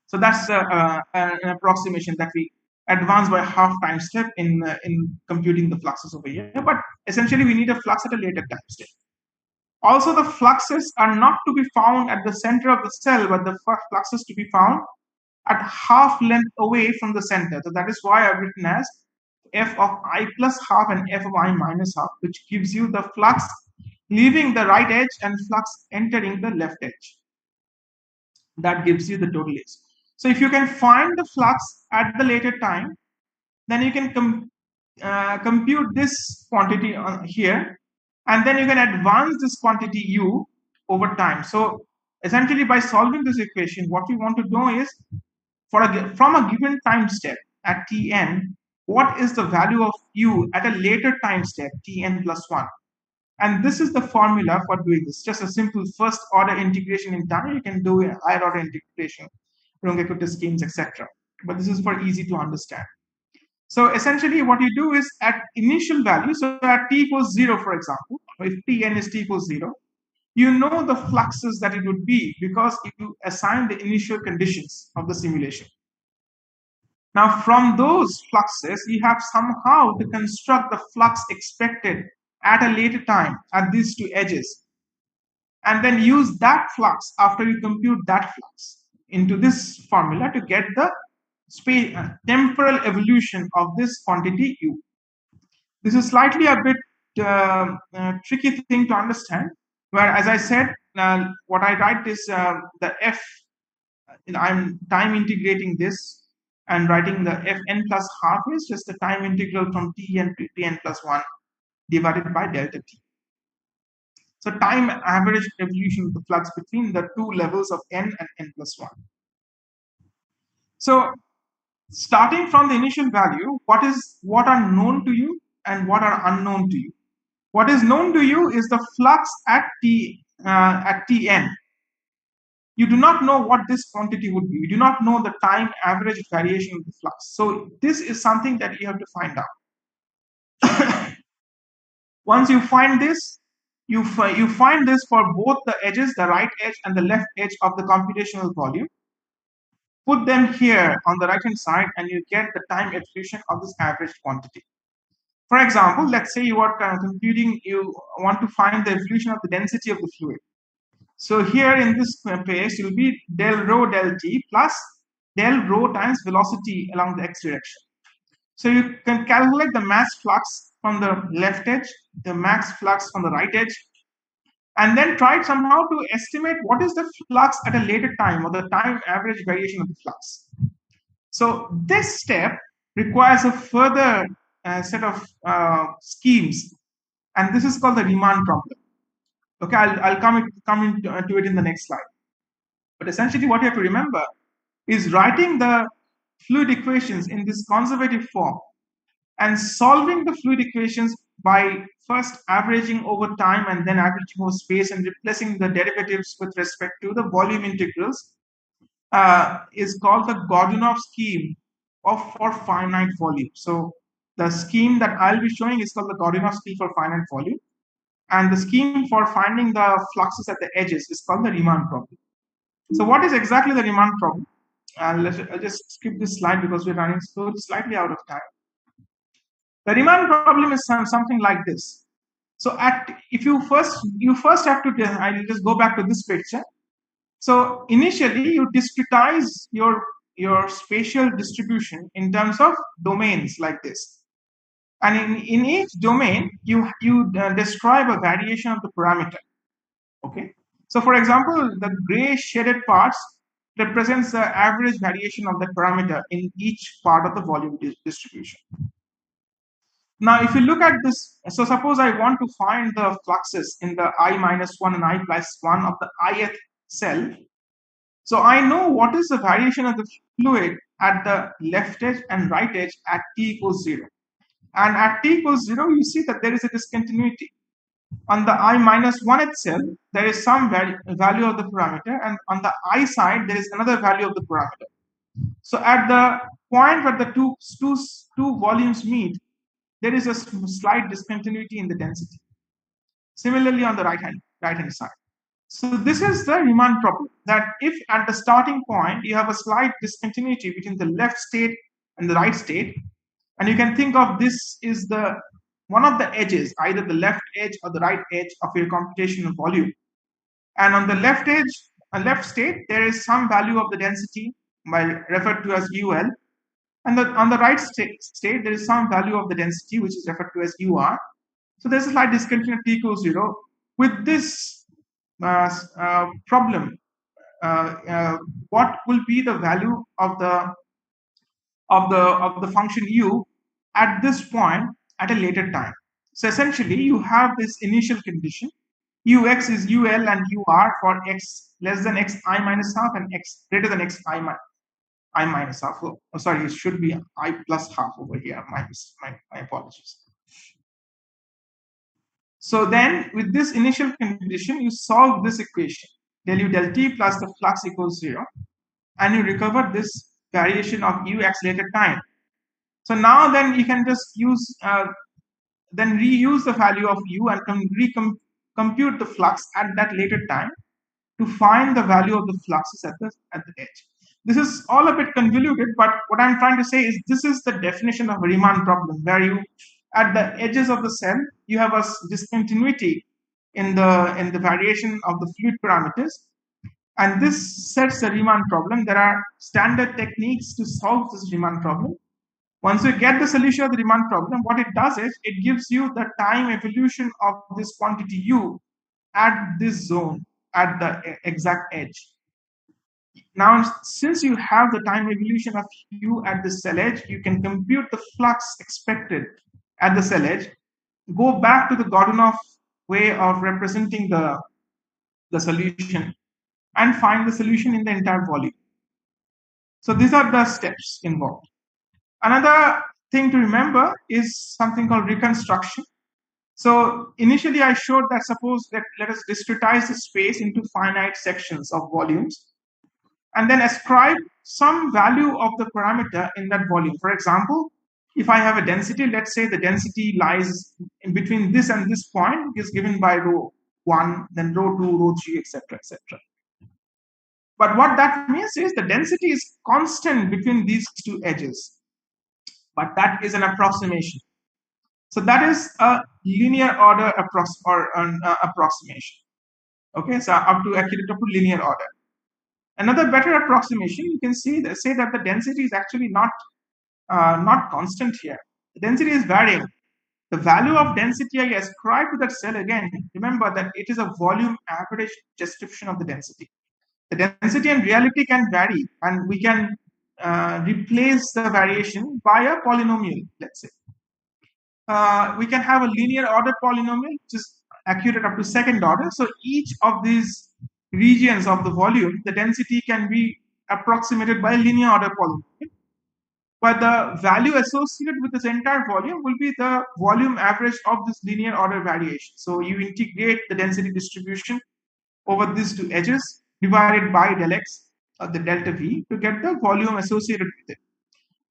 So that's an approximation that we advance by half time step in computing the fluxes over here. But essentially we need a flux at a later time step. Also, the fluxes are not to be found at the center of the cell, but the fluxes to be found at half length away from the center. So that is why I've written as f of I plus half and f of I minus half, which gives you the flux leaving the right edge and flux entering the left edge. That gives you the total edge. So if you can find the flux at the later time, then you can compute this quantity here, and then you can advance this quantity u over time. So essentially by solving this equation, what we want to know is from a given time step at Tn, what is the value of u at a later time step, Tn plus 1. And this is the formula for doing this. Just a simple first order integration in time. You can do a higher order integration, Runge-Kutta schemes, etc. But this is for easy to understand. So essentially what you do is at initial value, so at t equals 0, for example, if Tn is t equals 0, you know the fluxes that it would be because you assign the initial conditions of the simulation. Now, from those fluxes, you have somehow to construct the flux expected at a later time at these two edges, and then use that flux after you compute that flux into this formula to get the temporal evolution of this quantity u. This is slightly a bit tricky thing to understand, where, as I said, what I write is the f, I'm time integrating this and writing the fn plus half is just the time integral from Tn to Tn plus 1 divided by delta t. So time average evolution of the flux between the two levels of n and n plus 1. So starting from the initial value, what are known to you and what are unknown to you. What is known to you is the flux at Tn. You do not know what this quantity would be. You do not know the time average variation of the flux. So this is something that you have to find out. Once you find this, you find this for both the edges, the right edge and the left edge of the computational volume. Put them here on the right hand side and you get the time evolution of this average quantity. For example, let's say you are you want to find the evolution of the density of the fluid. So here in this case, it will be del rho del t plus del rho times velocity along the x direction. So you can calculate the mass flux from the left edge, the max flux from the right edge, and then try somehow to estimate what is the flux at a later time, or the time average variation of the flux. So this step requires a further set of schemes, and this is called the Riemann problem. Okay, I'll come into it in the next slide. But essentially what you have to remember is writing the fluid equations in this conservative form and solving the fluid equations by first averaging over time and then averaging over space and replacing the derivatives with respect to the volume integrals is called the Godunov scheme for finite volume. So the scheme that I'll be showing is called the Godunov scheme for finite volume. And the scheme for finding the fluxes at the edges is called the Riemann problem. So what is exactly the Riemann problem? I'll just skip this slide because we're running slightly out of time. The Riemann problem is something like this. So if you first have to, I'll just go back to this picture. So initially you discretize your spatial distribution in terms of domains like this. And in each domain, you describe a variation of the parameter. Okay. So for example, the gray shaded parts represents the average variation of the parameter in each part of the volume distribution. Now, if you look at this, so suppose I want to find the fluxes in the I-1 and I+1 of the ith cell. So I know what is the variation of the fluid at the left edge and right edge at t equals 0. And at t equals 0, you see that there is a discontinuity. On the I-1 itself, there is some value of the parameter, and on the I side, there is another value of the parameter. So at the point where the two volumes meet, there is a slight discontinuity in the density. Similarly, on the right hand side. So this is the Riemann problem, that if at the starting point you have a slight discontinuity between the left state and the right state, and you can think of this is one of the edges, either the left edge or the right edge of your computational volume. And on the left edge, left state, there is some value of the density referred to as UL. And on the right state, there is some value of the density, which is referred to as UR. So there's a slight discontinuity equals 0. With this problem, what will be the value of the function u at this point at a later time? So essentially, you have this initial condition. Ux is ul and ur for x less than x I minus half and x greater than x I minus half. Oh, sorry, it should be I plus half over here. My apologies. So then, with this initial condition, you solve this equation, del u del t plus the flux equals 0, and you recover this variation of ux later time. So now then you can just reuse the value of u and compute the flux at that later time to find the value of the fluxes at the edge. This is all a bit convoluted, but what I'm trying to say is this is the definition of a Riemann problem, where you at the edges of the cell you have a discontinuity in the variation of the fluid parameters, and this sets the Riemann problem. There are standard techniques to solve this Riemann problem. Once you get the solution of the Riemann problem, what it does is it gives you the time evolution of this quantity u at this zone, at the exact edge. Now, since you have the time evolution of u at the cell edge, you can compute the flux expected at the cell edge, go back to the Godunov way of representing the solution, and find the solution in the entire volume. So these are the steps involved. Another thing to remember is something called reconstruction. So initially I showed that suppose that let us discretize the space into finite sections of volumes and then ascribe some value of the parameter in that volume. For example, if I have a density, let's say the density lies in between this and this point, is given by rho 1, then rho 2, rho 3, etc., etc. But what that means is the density is constant between these two edges. But that is an approximation. So that is a linear order approximation. Okay, so up to linear order. Another better approximation, you can say that the density is actually not constant here. The density is varying. The value of density I ascribe to that cell, again, remember that it is a volume average description of the density. The density in reality can vary, and we can replace the variation by a polynomial, let's say. We can have a linear order polynomial, which is accurate up to second order. So each of these regions of the volume, the density can be approximated by a linear order polynomial. but the value associated with this entire volume will be the volume average of this linear order variation. So you integrate the density distribution over these two edges divided by del x, the delta V, to get the volume associated with it.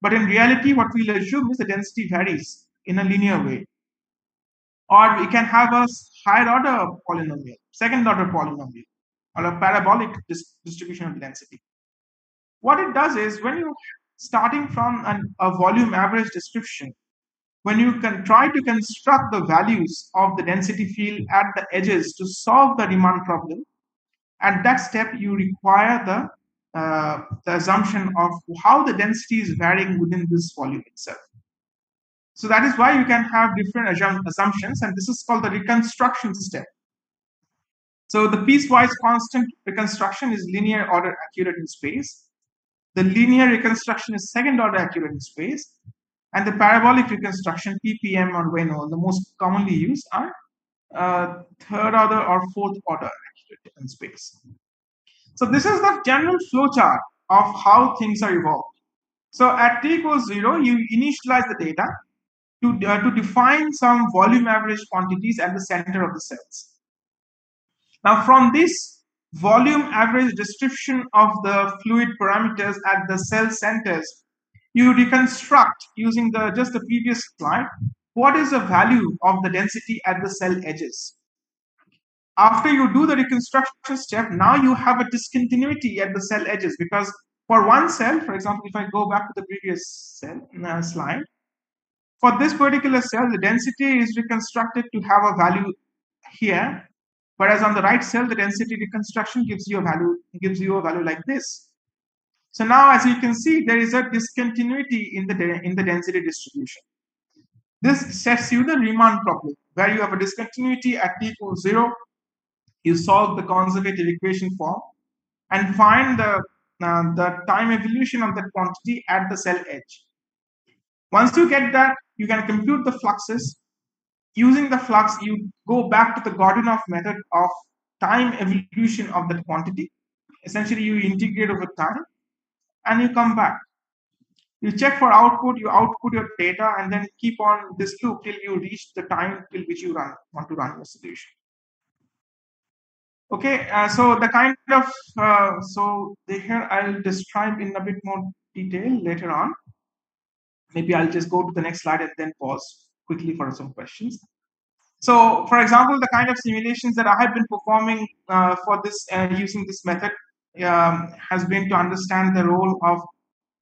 But in reality, what we'll assume is the density varies in a linear way. Or we can have a higher order polynomial, second order polynomial, or a parabolic distribution of density. What it does is when you starting from a volume average description, when you can try to construct the values of the density field at the edges to solve the Riemann problem, at that step you require the assumption of how the density is varying within this volume itself. So that is why you can have different assumptions, and this is called the reconstruction step. So the piecewise constant reconstruction is linear order accurate in space. The linear reconstruction is second order accurate in space. And the parabolic reconstruction, PPM or WENO, the most commonly used are third order or fourth order accurate in space. So this is the general flowchart of how things are evolved. So at t equals 0, you initialize the data to define some volume average quantities at the center of the cells. Now from this volume average description of the fluid parameters at the cell centers, you reconstruct using just the previous slide, what is the value of the density at the cell edges. After you do the reconstruction step, now you have a discontinuity at the cell edges, because for one cell, for example, if I go back to the previous cell slide, for this particular cell, the density is reconstructed to have a value here, whereas on the right cell, the density reconstruction gives you a value like this. So now, as you can see, there is a discontinuity in the density distribution. This sets you the Riemann problem, where you have a discontinuity at t equals 0. You solve the conservative equation form and find the time evolution of that quantity at the cell edge. Once you get that, you can compute the fluxes. Using the flux, you go back to the Godunov method of time evolution of that quantity. Essentially, you integrate over time and you come back. You check for output, you output your data, and then keep on this loop till you reach the time till which you want to run your solution. Okay, so the kind of here I'll describe in a bit more detail later on. Maybe I'll just go to the next slide and then pause quickly for some questions. So, for example, the kind of simulations that I have been performing for this using this method has been to understand the role of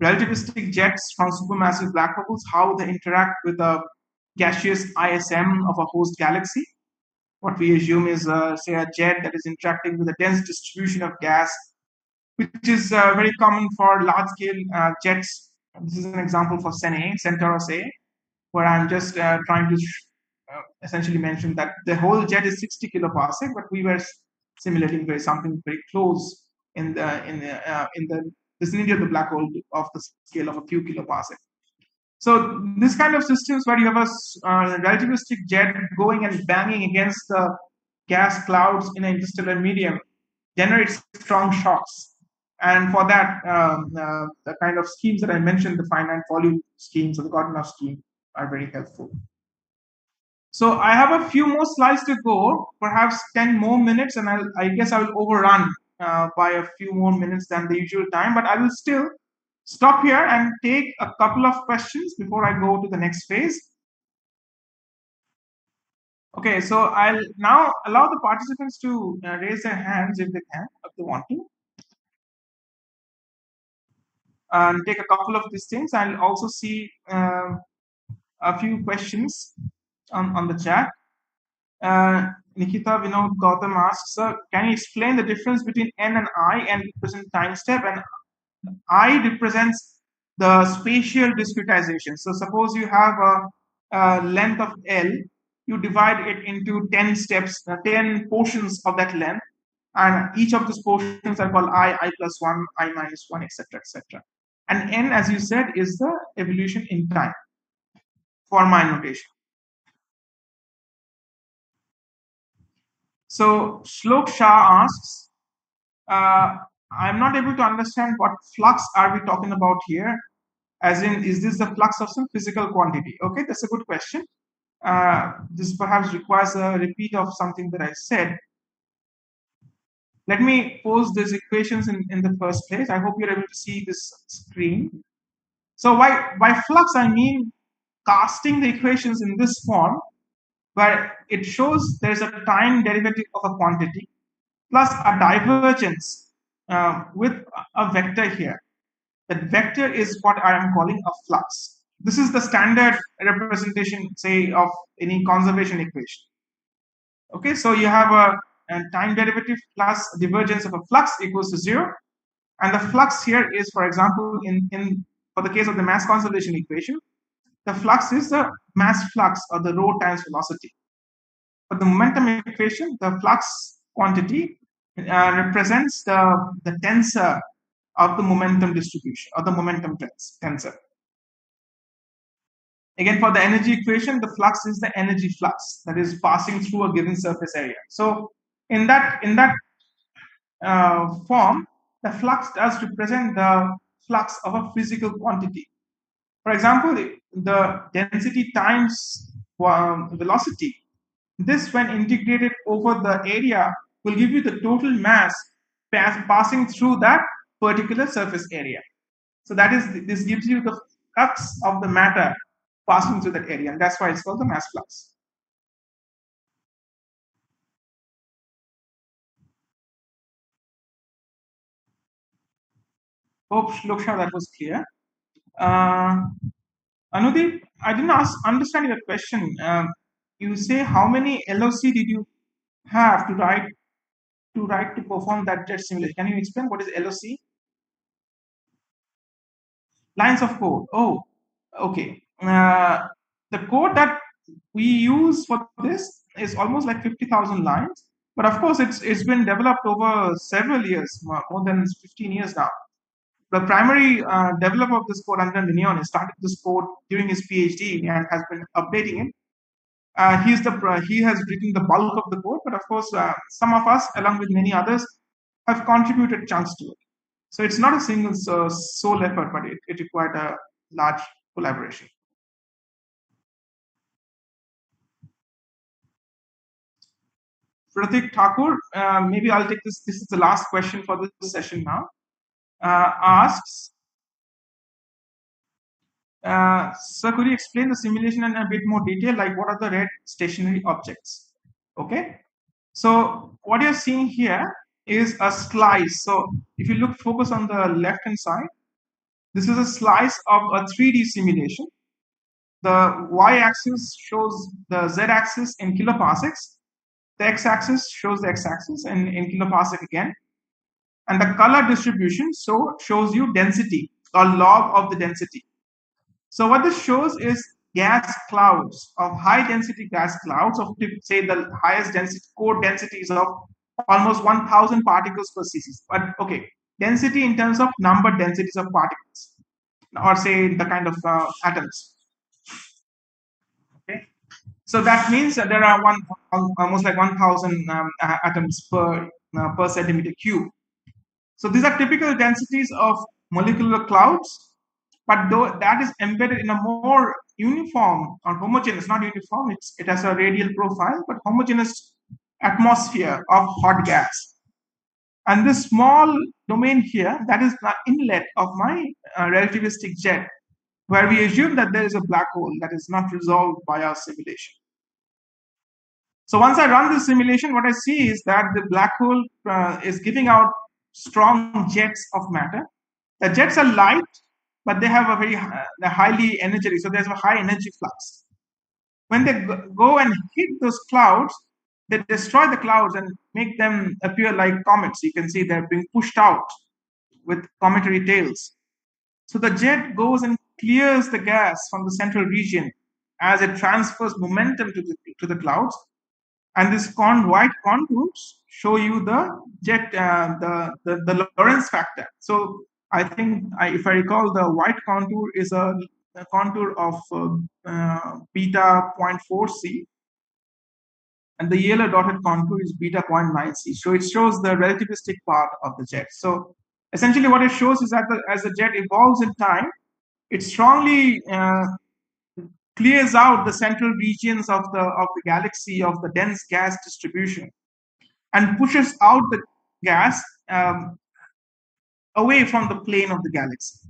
relativistic jets from supermassive black holes, how they interact with a gaseous ISM of a host galaxy. What we assume is, say, a jet that is interacting with a dense distribution of gas, which is very common for large-scale jets. This is an example for Centaurus A, where I'm just trying to essentially mention that the whole jet is 60 kiloparsec, but we were simulating something very close in the vicinity of the black hole of the scale of a few kiloparsec. So this kind of systems where you have a relativistic jet going and banging against the gas clouds in an interstellar medium generates strong shocks. And for that, the kind of schemes that I mentioned, the finite volume schemes or the Godunov scheme, are very helpful. So I have a few more slides to go, perhaps 10 more minutes, and I guess I will overrun by a few more minutes than the usual time, but I will still stop here and take a couple of questions before I go to the next phase. Okay, so I'll now allow the participants to raise their hands if they can, if they want to. And take a couple of these things. I'll also see a few questions on the chat. Nikita Vinod Gautam asks, can you explain the difference between N and I and represent time step? And I represents the spatial discretization. So suppose you have a length of L, you divide it into 10 steps, 10 portions of that length, and each of those portions are called I plus 1, I minus 1, etc., etc. And N, as you said, is the evolution in time for my notation. So Shlok Shah asks, I'm not able to understand what flux are we talking about here. As in, is this the flux of some physical quantity? Okay, that's a good question. This perhaps requires a repeat of something that I said. Let me pose these equations in the first place. I hope you're able to see this screen. So by flux, I mean casting the equations in this form, where it shows there's a time derivative of a quantity plus a divergence with a vector here. That vector is what I am calling a flux. This is the standard representation, say, of any conservation equation. Okay, so you have a time derivative plus divergence of a flux equals to 0. And the flux here is, for example, for the case of the mass conservation equation, the flux is the mass flux or the rho times velocity. For the momentum equation, the flux quantity represents the tensor of the momentum distribution or the momentum tensor. Again, for the energy equation, the flux is the energy flux that is passing through a given surface area. So in that form, the flux does represent the flux of a physical quantity. For example, the density times velocity, this when integrated over the area will give you the total mass passing through that particular surface area. So this gives you the flux of the matter passing through that area, and that's why it's called the mass flux. Hope Loksha that was clear. Anudeep, I didn't understand your question. You say how many LOC did you have to write to perform that jet simulation? Can you explain what is LOC? Lines of code. Oh, okay. The code that we use for this is almost like 50,000 lines. But of course, it's been developed over several years, more than 15 years now. The primary developer of this code, Andrea Mignone, started this code during his PhD and has been updating it. He has written the bulk of the code, but of course, some of us, along with many others, have contributed chunks to it. So it's not a single sole effort, but it required a large collaboration. Pratik Thakur, maybe I'll take this. This is the last question for this session now. Asks, sir, could you explain the simulation in a bit more detail? Like, what are the red stationary objects? Okay. So what you're seeing here is a slice. So if you focus on the left-hand side, this is a slice of a 3D simulation. The y-axis shows the z-axis in kiloparsecs. The x-axis shows the x-axis in kiloparsec again. And the color distribution shows you density or log of the density. So what this shows is gas clouds of high density gas clouds of, say, the highest density core densities of almost 1,000 particles per cc. But okay, density in terms of number densities of particles, or say the kind of atoms. Okay, so that means that there are almost like 1,000 atoms per centimeter cube. So these are typical densities of molecular clouds, but though that is embedded in a more uniform or homogeneous, not uniform, it has a radial profile, but homogeneous atmosphere of hot gas. And this small domain here, that is the inlet of my relativistic jet, where we assume that there is a black hole that is not resolved by our simulation. So once I run this simulation, what I see is that the black hole is giving out strong jets of matter. The jets are light, but they have a very highly energetic, so there's a high energy flux. When they go and hit those clouds, they destroy the clouds and make them appear like comets. You can see they're being pushed out with cometary tails. So the jet goes and clears the gas from the central region as it transfers momentum to the clouds. And these white contours show you the jet, the Lorentz factor. So I think, if I recall, the white contour is a contour of beta 0.4 c, and the yellow dotted contour is beta 0.9 c. So it shows the relativistic part of the jet. So essentially, what it shows is that as the jet evolves in time, It strongly clears out the central regions of the galaxy of the dense gas distribution and pushes out the gas away from the plane of the galaxy.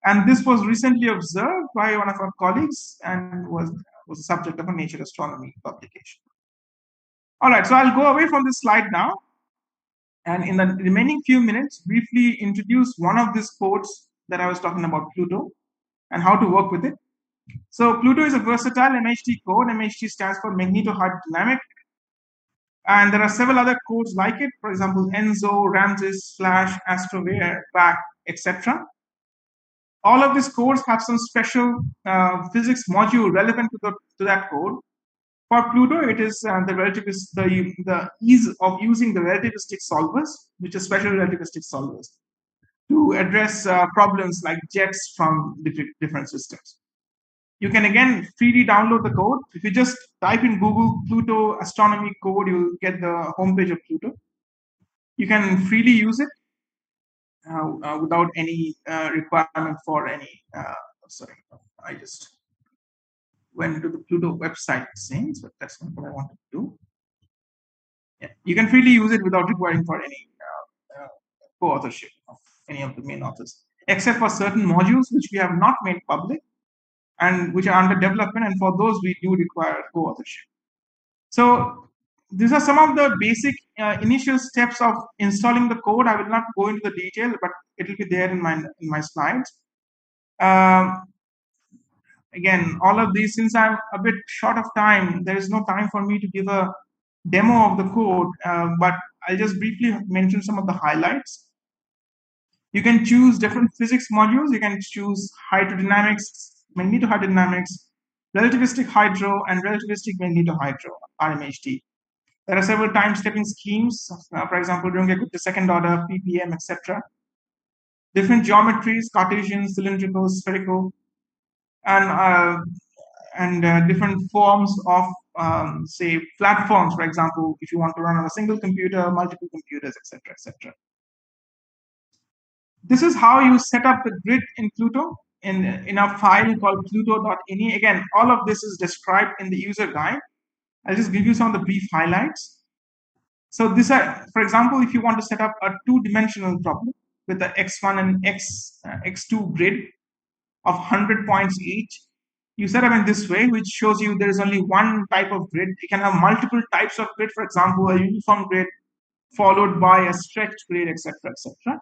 And this was recently observed by one of our colleagues and was the subject of a Nature Astronomy publication. All right, so I'll go away from this slide now, and in the remaining few minutes, briefly introduce one of these codes that I was talking about, PLUTO, and how to work with it. So PLUTO is a versatile MHD code. MHD stands for magnetohydrodynamic. And there are several other codes like it, for example, ENSO, Ramses, Flash, Astrovare, BAC, etc. All of these codes have some special physics module relevant to that code. For PLUTO, it is the ease of using the relativistic solvers, which are special relativistic solvers, to address problems like jets from different systems. You can again freely download the code. If you just type in Google PLUTO astronomy code, you'll get the homepage of PLUTO. You can freely use it without any requirement for any. Sorry, I just went to the PLUTO website since, but that's not what I wanted to do. Yeah, you can freely use it without requiring for any co-authorship of any of the main authors, except for certain modules which we have not made public and which are under development, and for those we do require co-authorship. So these are some of the basic initial steps of installing the code. I will not go into the detail, but it will be there in my slides. Again, all of these, since I'm a bit short of time, there is no time for me to give a demo of the code, but I'll just briefly mention some of the highlights. You can choose different physics modules. You can choose hydrodynamics, magnetohydrodynamics, relativistic hydro, and relativistic magnetohydro, RMHD. There are several time-stepping schemes, for example, doing to second order, ppm, etc. Different geometries, Cartesian, cylindrical, spherical, and different forms of, say, platforms, for example, if you want to run on a single computer, multiple computers, etc., etc. This is how you set up the grid in PLUTO in a file called pluto.ini. Again, all of this is described in the user guide. I'll just give you some of the brief highlights. So these are, for example, if you want to set up a two-dimensional problem with the x1 and x2 grid of 100 points each, you set up in this way, which shows you there is only one type of grid. You can have multiple types of grid, for example, a uniform grid followed by a stretched grid, etc., etc.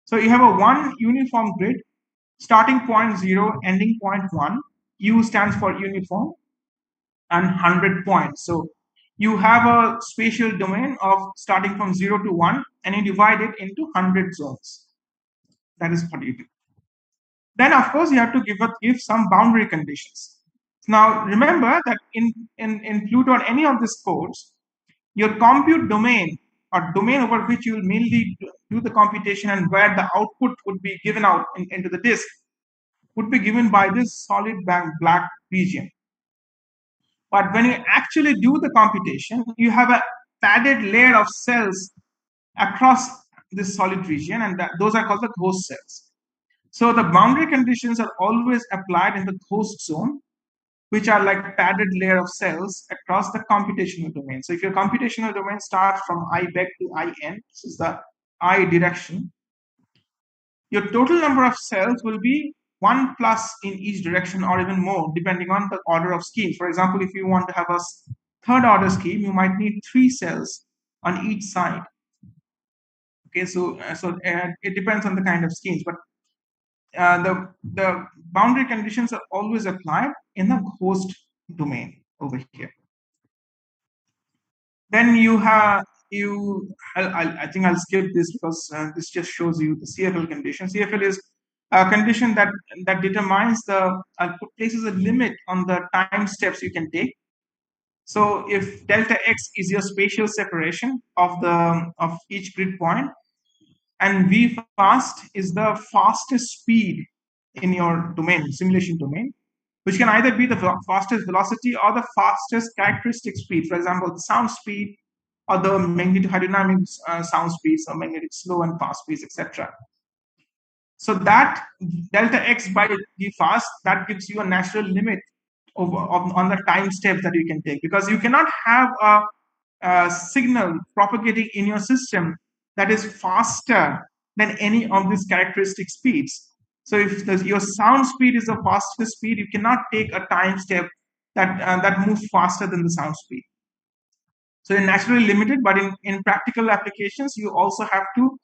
So you have a one uniform grid, starting point 0, ending point 1. U stands for uniform, and 100 points. So you have a spatial domain of starting from 0 to 1, and you divide it into 100 zones. That is what you do. Then, of course, you have to give some boundary conditions. Now, remember that in PLUTO or any of these codes, your compute domain or domain over which you will mainly do the computation and where the output would be given out into the disk would be given by this solid black region. But when you actually do the computation, you have a padded layer of cells across this solid region, and those are called the ghost cells. So the boundary conditions are always applied in the ghost zone, which are like padded layer of cells across the computational domain. So if your computational domain starts from I beg to IN, this is the I direction, your total number of cells will be 1 plus in each direction or even more, depending on the order of scheme. For example, if you want to have a third order scheme, you might need 3 cells on each side. Okay, so it depends on the kind of schemes, but the boundary conditions are always applied in the host domain over here. Then you have I think I'll skip this because this just shows you the CFL condition. CFL is a condition that determines places a limit on the time steps you can take. So if delta x is your spatial separation of each grid point, and v fast is the fastest speed in your domain, simulation domain, which can either be the fastest velocity or the fastest characteristic speed. For example, sound speed or the magnetohydrodynamic sound speeds or magnetic slow and fast speeds, etc. So that delta x by d fast, that gives you a natural limit on the time steps that you can take, because you cannot have a signal propagating in your system that is faster than any of these characteristic speeds. So if your sound speed is the fastest speed, you cannot take a time step that moves faster than the sound speed. So you're naturally limited, but in practical applications, you also have to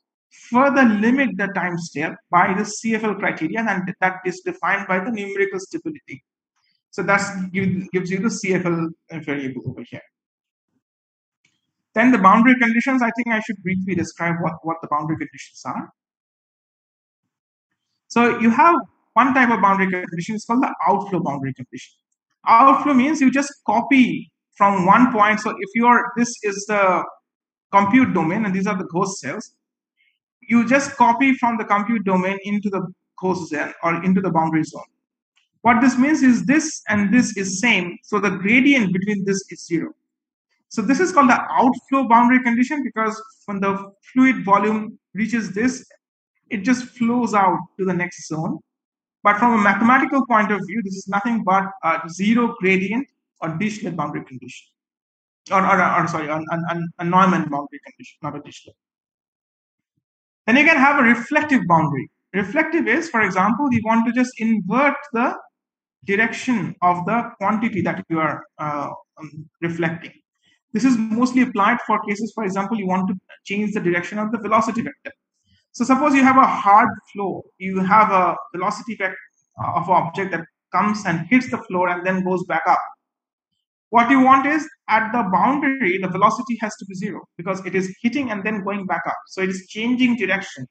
further limit the time step by the CFL criteria, and that is defined by the numerical stability. So that gives you the CFL variable over here. Then the boundary conditions, I think I should briefly describe what the boundary conditions are. So you have one type of boundary condition, it's called the outflow boundary condition. Outflow means you just copy from one point. So if this is the compute domain and these are the ghost cells, you just copy from the compute domain into the ghost zone or into the boundary zone. What this means is this and this is same, so the gradient between this is zero. So this is called the outflow boundary condition, because when the fluid volume reaches this, it just flows out to the next zone. But from a mathematical point of view, this is nothing but a zero gradient or Dirichlet boundary condition. Or sorry, a Neumann boundary condition, not a Dirichlet. Then you can have a reflective boundary. Reflective is, for example, you want to just invert the direction of the quantity that you are reflecting. This is mostly applied for cases, for example, you want to change the direction of the velocity vector. So suppose you have a hard floor, you have a velocity vector of an object that comes and hits the floor and then goes back up. What you want is at the boundary, the velocity has to be zero because it is hitting and then going back up. So it is changing direction.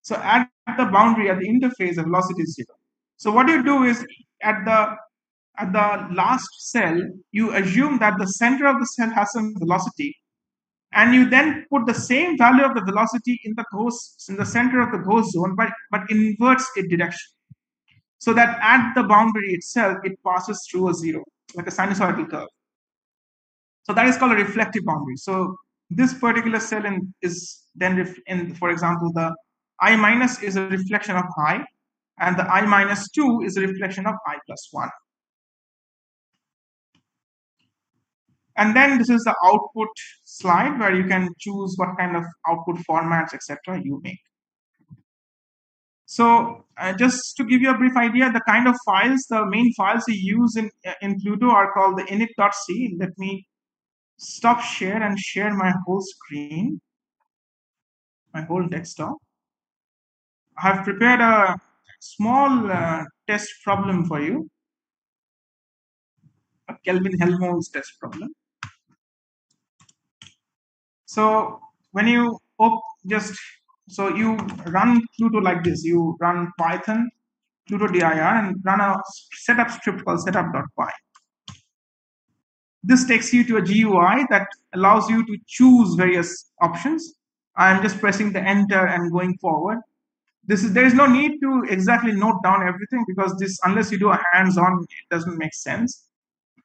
So at the boundary, at the interface, the velocity is zero. So what you do is at the last cell, you assume that the center of the cell has some velocity, and you then put the same value of the velocity in the center of the ghost zone, but inverts its direction, so that at the boundary itself, it passes through a zero, like a sinusoidal curve. So that is called a reflective boundary. So this particular cell is then, for example, the I minus is a reflection of I, and the I minus 2 is a reflection of I plus 1. And then this is the output slide where you can choose what kind of output formats, etc. you make. So just to give you a brief idea, the kind of files, the main files we use in PLUTO are called the init.c. Let me stop share and share my whole screen, my whole desktop. I have prepared a small test problem for you, a Kelvin-Helmholtz test problem. So when you so you run PLUTO like this, you run Python PLUTO dir and run a setup script called setup.py. This takes you to a GUI that allows you to choose various options. I'm just pressing the enter and going forward. There is no need to exactly note down everything, because this, unless you do a hands-on, it doesn't make sense.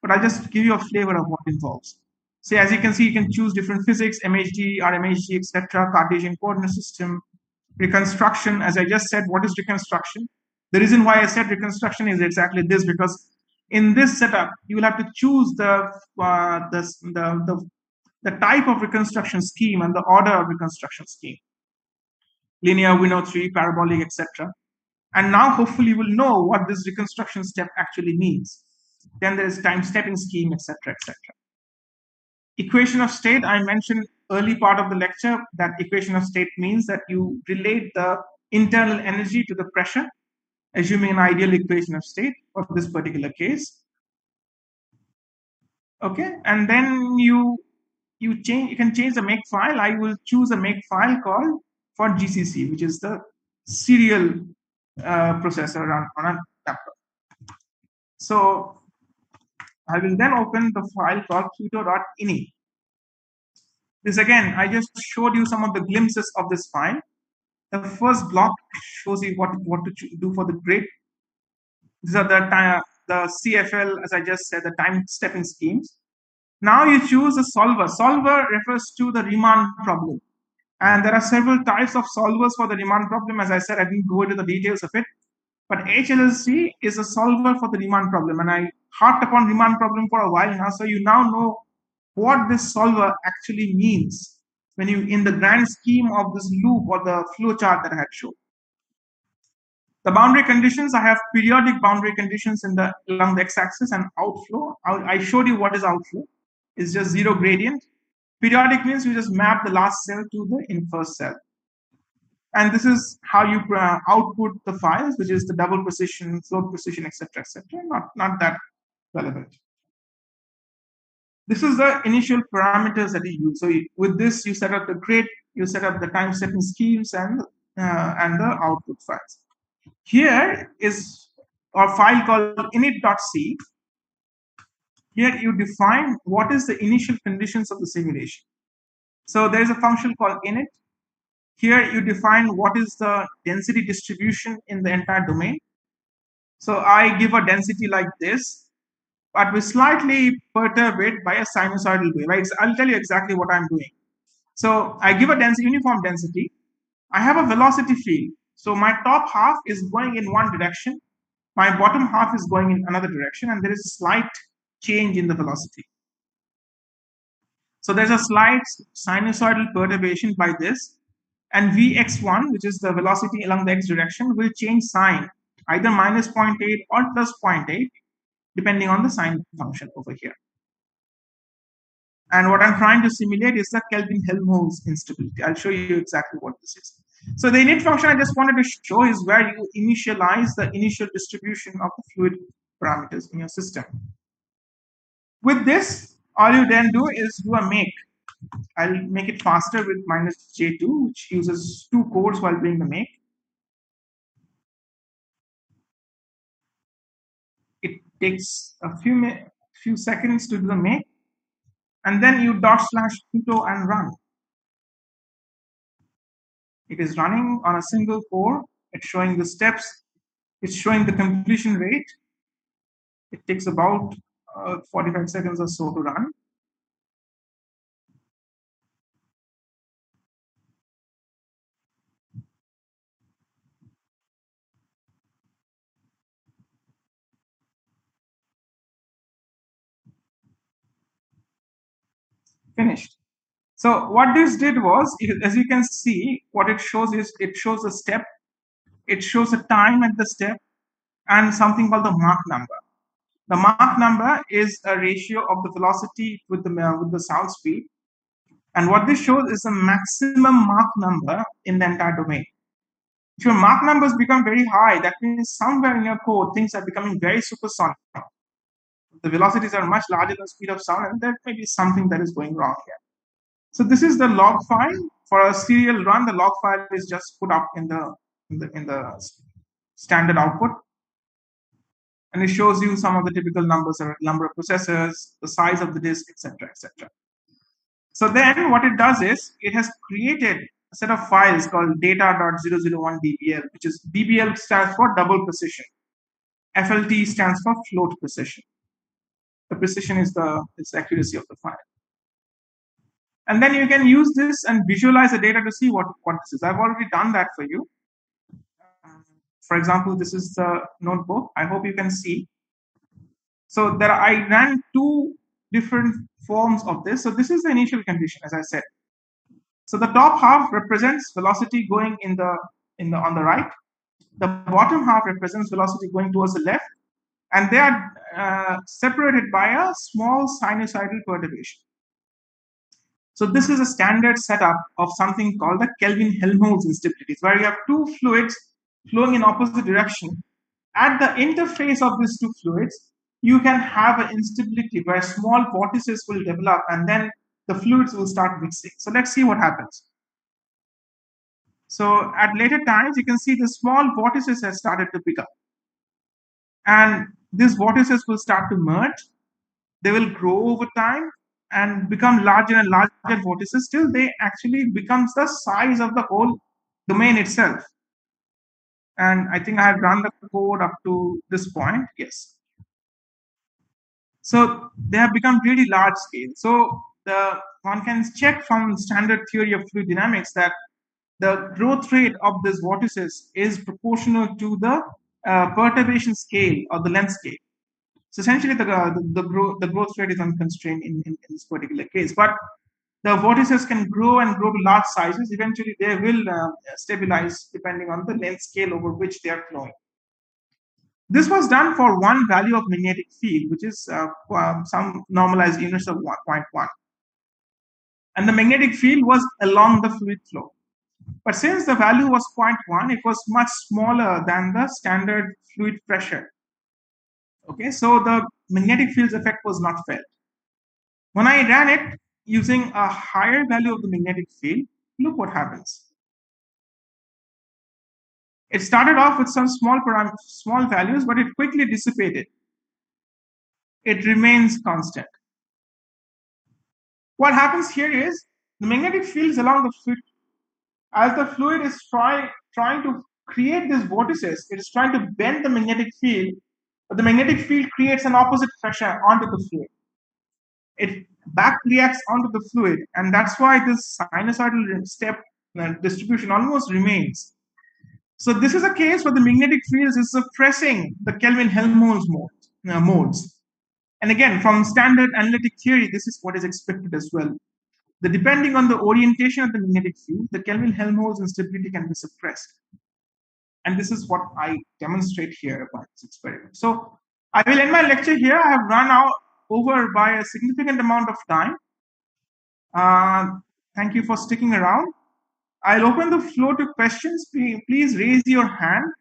But I'll just give you a flavor of what involves. So as you can see, you can choose different physics, MHD, RMHD, etc., Cartesian coordinate system, reconstruction. As I just said, what is reconstruction? The reason why I said reconstruction is exactly this, because in this setup, you will have to choose the type of reconstruction scheme and the order of reconstruction scheme. Linear, Winnow tree, parabolic, etc. And now hopefully you will know what this reconstruction step actually means. Then there is time stepping scheme, etc., etc. Equation of state, I mentioned early part of the lecture that equation of state means that you relate the internal energy to the pressure, assuming an ideal equation of state for this particular case. Okay, and then you can change the make file. I will choose a make file called for GCC, which is the serial processor on a laptop. So I will then open the file called pluto.ini. This again, I just showed you some of the glimpses of this file. The first block shows you what to do for the grid. These are the CFL, as I just said, the time stepping schemes. Now you choose a solver. Solver refers to the Riemann problem. And there are several types of solvers for the Riemann problem. As I said, I didn't go into the details of it. But HLSC is a solver for the Riemann problem. And I harped upon Riemann problem for a while now. So you now know what this solver actually means when you, in the grand scheme of this loop or the flow chart that I had shown. The boundary conditions, I have periodic boundary conditions in the along the x-axis and outflow. I showed you what is outflow. It's just zero gradient. Periodic means you just map the last cell to the in first cell. And this is how you output the files, which is the double precision, float precision, etc., etc. Not that relevant. This is the initial parameters that you use. So with this, you set up the grid, you set up the time stepping schemes and the output files. Here is a file called init.c. Here you define what is the initial conditions of the simulation. So there is a function called init. Here you define what is the density distribution in the entire domain. So I give a density like this, but we slightly perturb it by a sinusoidal way, right? So I'll tell you exactly what I'm doing. So I give a density, uniform density. I have a velocity field. So my top half is going in one direction. My bottom half is going in another direction, and there is a slight change in the velocity. So there's a slight sinusoidal perturbation by this, and Vx1, which is the velocity along the x direction, will change sign, either minus 0.8 or plus 0.8, depending on the sign function over here. And what I'm trying to simulate is the Kelvin-Helmholtz instability. I'll show you exactly what this is. So the init function I just wanted to show is where you initialize the initial distribution of the fluid parameters in your system. With this, all you then do is do a make. I'll make it faster with minus J2, which uses 2 cores while doing the make. It takes a few seconds to do the make, and then you /PLUTO and run. It is running on a single core. It's showing the steps. It's showing the completion rate. It takes about 45 seconds or so to run. Finished. So what this did was, as you can see, what it shows is it shows a step, it shows a time at the step, and something called the Mach number. The Mach number is a ratio of the velocity with the sound speed, and what this shows is the maximum Mach number in the entire domain. If your Mach numbers become very high, that means somewhere in your code things are becoming very supersonic. The velocities are much larger than the speed of sound, and there may be something that is going wrong here. So this is the log file for a serial run. The log file is just put up in the standard output, and it shows you some of the typical numbers, or number of processors, the size of the disk, etc., etc. So then what it does is it has created a set of files called data.001 dbl, which is dbl stands for double precision. FLT stands for float precision. The precision is the accuracy of the file. And then you can use this and visualize the data to see what this is. I've already done that for you. For example, this is the notebook. I hope you can see. So I ran 2 different forms of this. So this is the initial condition, as I said. So the top half represents velocity going on the right. The bottom half represents velocity going towards the left, and they are separated by a small sinusoidal perturbation. So this is a standard setup of something called the Kelvin-Helmholtz instabilities, where you have 2 fluids flowing in opposite direction. At the interface of these 2 fluids, you can have an instability where small vortices will develop, and then the fluids will start mixing. So let's see what happens. So at later times, you can see the small vortices have started to pick up. And these vortices will start to merge. They will grow over time and become larger and larger vortices till they actually becomes the size of the whole domain itself. And I think I have run the code up to this point. Yes. So they have become really large scale. So one can check from standard theory of fluid dynamics that the growth rate of these vortices is proportional to the perturbation scale or the length scale. So essentially, the growth rate is unconstrained in this particular case. But the vortices can grow and grow to large sizes. Eventually, they will stabilize depending on the length scale over which they are flowing. This was done for one value of magnetic field, which is some normalized units of 1.1. And the magnetic field was along the fluid flow. But since the value was 0.1, it was much smaller than the standard fluid pressure. Okay, so the magnetic field's effect was not felt. When I ran it using a higher value of the magnetic field, look what happens. It started off with some small values, but it quickly dissipated. It remains constant. What happens here is the magnetic fields along the fluid, as the fluid is trying to create these vortices, it is trying to bend the magnetic field, but the magnetic field creates an opposite pressure onto the fluid. It back reacts onto the fluid, and that's why this sinusoidal step distribution almost remains. So this is a case where the magnetic field is suppressing the Kelvin-Helmholtz modes. And again, from standard analytic theory, this is what is expected as well. Depending on the orientation of the magnetic field, the Kelvin-Helmholtz instability can be suppressed. And this is what I demonstrate here about this experiment. So I will end my lecture here. I have run out over by a significant amount of time. Thank you for sticking around. I'll open the floor to questions. Please raise your hand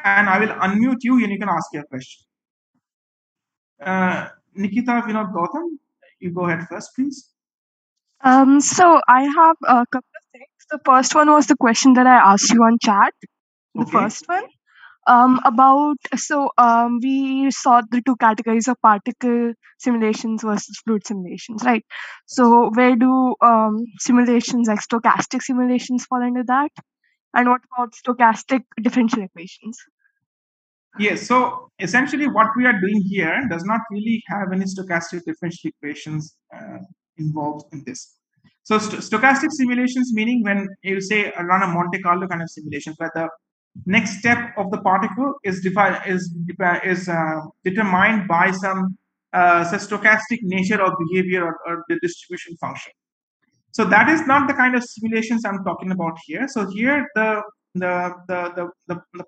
and I will unmute you and you can ask your question. Nikita Vinod Gautam, you go ahead first, please. So I have a couple of things. The first one was the question that I asked you on chat. The first one we saw the two categories of particle simulations versus fluid simulations, right? So where do simulations like stochastic simulations fall into that? And what about stochastic differential equations? Yes, so essentially what we are doing here does not really have any stochastic differential equations involved in this. So stochastic simulations, meaning when you say run a Monte Carlo kind of simulation, where the next step of the particle is determined by some stochastic nature of behavior or the distribution function. So that is not the kind of simulations I'm talking about here. So here the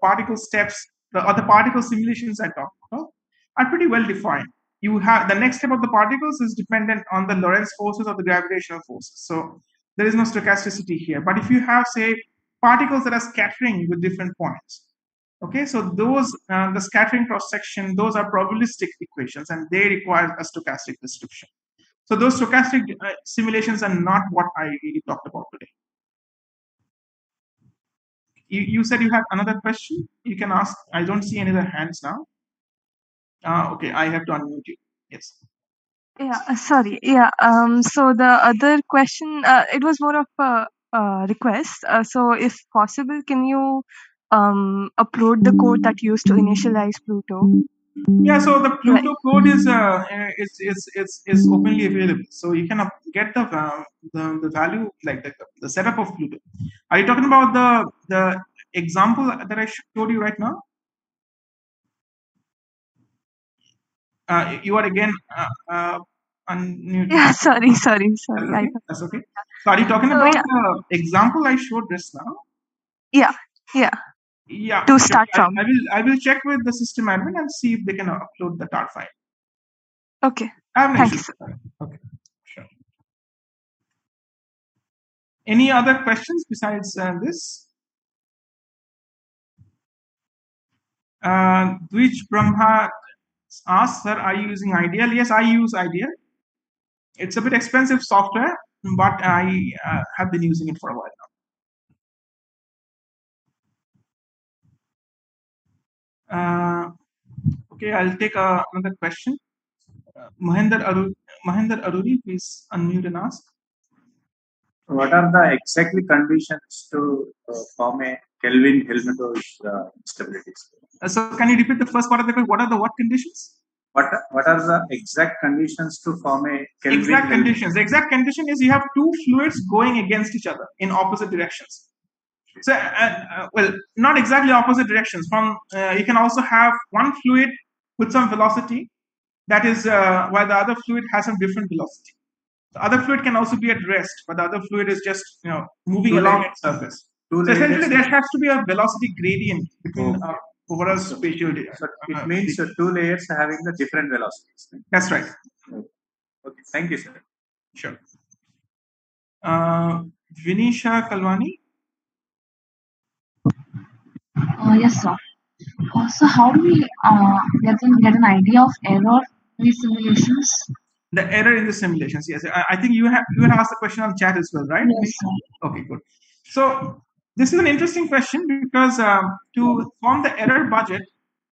particle steps, the other particle simulations I talked about are pretty well defined. You have the next step of the particles is dependent on the Lorentz forces or the gravitational forces. So there is no stochasticity here. But if you have, say, particles that are scattering with different points, okay, so those the scattering cross section, those are probabilistic equations, and they require a stochastic description. So those stochastic simulations are not what I really talked about today. You said you had another question. You can ask. I don't see any other hands now. Okay, I have to unmute you. Yes. Yeah, sorry. Yeah. So the other question, it was more of a request. So if possible, can you upload the code that you used to initialize PLUTO? Yeah. So the PLUTO code is openly available. So you can get the value, like the setup of PLUTO. Are you talking about the example that I showed you right now? You are again unmuted. Yeah, sorry. That's okay. That's okay. So are you talking about the example I showed just now? Yeah. Yeah. To start from. I will check with the system admin and see if they can upload the tar file. Okay. I have no Thank issues you. with that. Okay. Sure. Any other questions besides this? Which Brahma asks, sir, are you using Ideal? Yes, I use Ideal. It's a bit expensive software, but I have been using it for a while now. Okay, I'll take another question. Mahendra Aruri, please unmute and ask. What are the exactly conditions to form a Kelvin-Helmholtz instability? So can you repeat the first part of the question? What are the what conditions? What are the exact conditions to form a Kelvin? Exact conditions. The exact condition is you have two fluids going against each other in opposite directions. So, well, not exactly opposite directions. From you can also have one fluid with some velocity, that is while the other fluid has some different velocity. The other fluid can also be at rest, but the other fluid is just moving along its surface. So essentially, there has to be a velocity gradient between over a spatial. So it means two layers having the different velocities. That's right. Okay, thank you, sir. Sure. Vinisha Kalwani. Yes, sir. So how do we get an idea of error in these simulations? The error in the simulations. Yes, I think you had asked the question on chat as well, right? Yes, sir. Okay, good. So this is an interesting question because to form the error budget,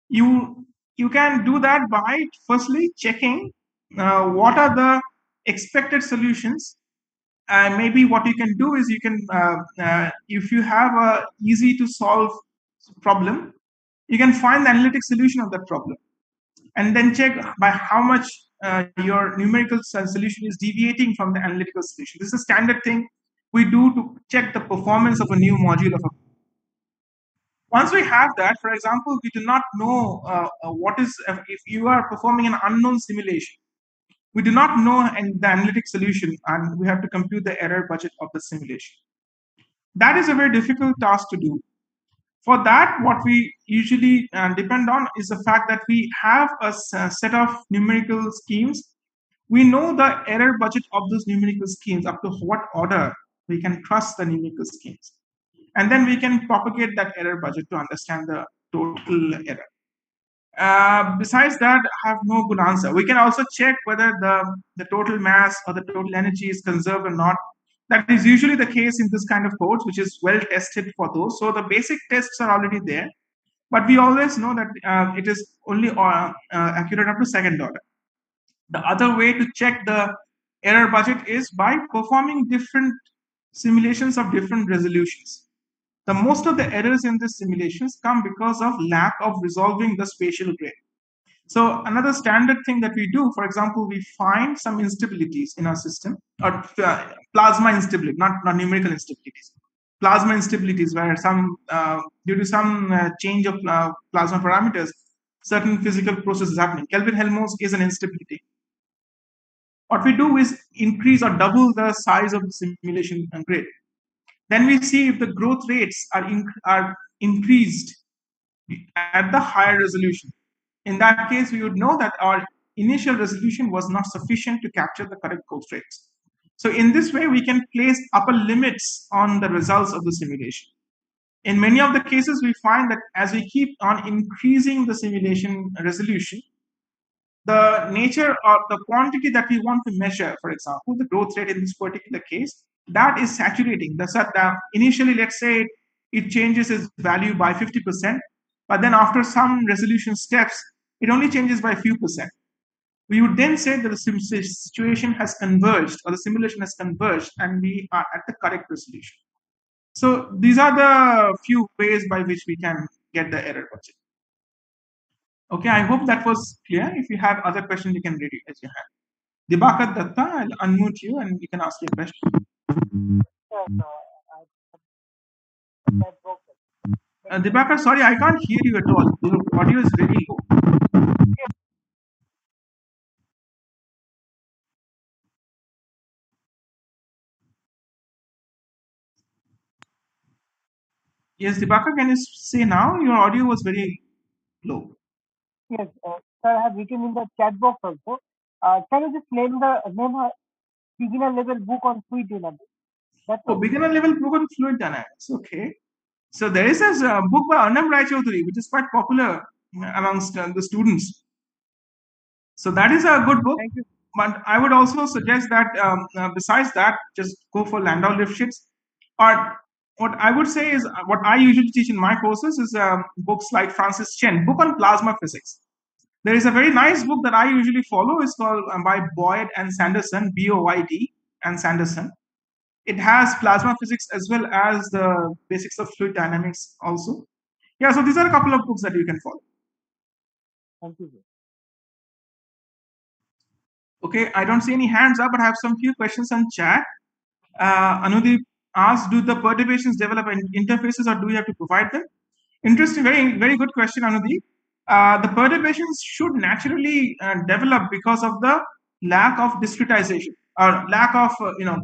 you can do that by firstly checking what are the expected solutions. Maybe what you can do is you can if you have a easy to solve problem, you can find the analytic solution of that problem and then check by how much your numerical solution is deviating from the analytical solution. This is a standard thing we do to check the performance of a new module of a. Once we have that, for example, we do not know what is, if you are performing an unknown simulation, we do not know the analytic solution and we have to compute the error budget of the simulation. That is a very difficult task to do. For that, what we usually depend on is the fact that we have a set of numerical schemes. We know the error budget of those numerical schemes, up to what order we can trust the numerical schemes. And then we can propagate that error budget to understand the total error. Besides that, I have no good answer. We can also check whether the total mass or the total energy is conserved or not. That is usually the case in this kind of codes, which is well tested for those. So the basic tests are already there, but we always know that it is only accurate up to second order. The other way to check the error budget is by performing different simulations of different resolutions. The most of the errors in these simulations come because of lack of resolving the spatial grid. So another standard thing that we do, for example, we find some instabilities in our system, or plasma instability, not numerical instabilities. Plasma instabilities where some, due to some change of plasma parameters, certain physical processes happening. Kelvin-Helmholtz is an instability. What we do is increase or double the size of the simulation grid. Then we see if the growth rates are increased at the higher resolution. In that case, we would know that our initial resolution was not sufficient to capture the correct growth rates. So in this way, we can place upper limits on the results of the simulation. In many of the cases, we find that as we keep on increasing the simulation resolution, the nature or the quantity that we want to measure, for example, the growth rate in this particular case, that is saturating. Initially, let's say it changes its value by 50%, but then after some resolution steps, it only changes by a few percent. We would then say that the situation has converged or the simulation has converged and we are at the correct resolution. So these are the few ways by which we can get the error budget. Okay, I hope that was clear. If you have other questions, you can read it as you have. Dibakar Datta, I'll unmute you and you can ask your question. Dibakar, sorry, I can't hear you at all. Your audio is very low. Yes, Dibakar, can you say now? Your audio was very low. Yes, sir, I have written in the chat box also. Can you just name a beginner level book on fluid dynamics? Beginner level book on fluid dynamics. Okay. So there is a book by Arnab Rai Chaudhary, which is quite popular amongst the students. So that is a good book. Thank you. But I would also suggest that besides that, just go for Landau-Lifshitz. Or what I would say is what I usually teach in my courses is books like Francis Chen, book on plasma physics. There is a very nice book that I usually follow. It's called by Boyd and Sanderson, B-O-Y-D and Sanderson. It has plasma physics as well as the basics of fluid dynamics also. Yeah, so these are a couple of books that you can follow. Thank you, sir. Okay, I don't see any hands up, but I have some few questions on chat. Anudeep asked, do the perturbations develop interfaces or do you have to provide them? Interesting, very good question, Anudeep. The perturbations should naturally develop because of the lack of discretization or lack of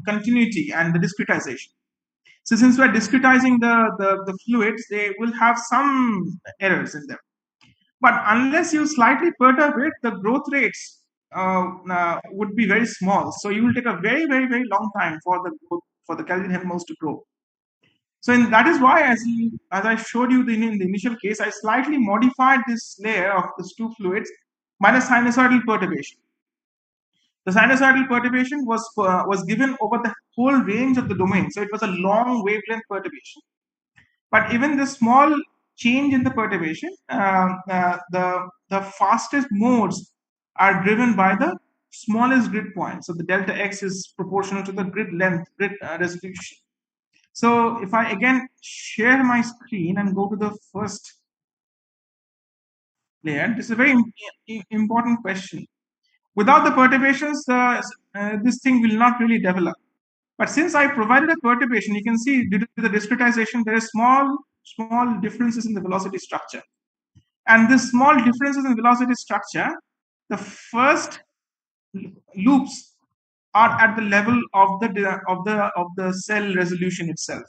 continuity and the discretization. So since we're discretizing the fluids, they will have some errors in them. But unless you slightly perturb it, the growth rates would be very small. So you will take a very long time for the growth, for the Kelvin-Helmholtz to grow. So that is why, as I showed you in the initial case, I slightly modified this layer of these two fluids by the sinusoidal perturbation. The sinusoidal perturbation was given over the whole range of the domain, so it was a long wavelength perturbation. But even the small change in the perturbation, the fastest modes are driven by the smallest grid point. So the delta x is proportional to the grid length, grid resolution. So if I again share my screen and go to the first layer, this is a very important question. Without the perturbations, this thing will not really develop. But since I provided a perturbation, you can see due to the discretization, there is small differences in the velocity structure. And these small differences in velocity structure, the first loops are at the level of the cell resolution itself.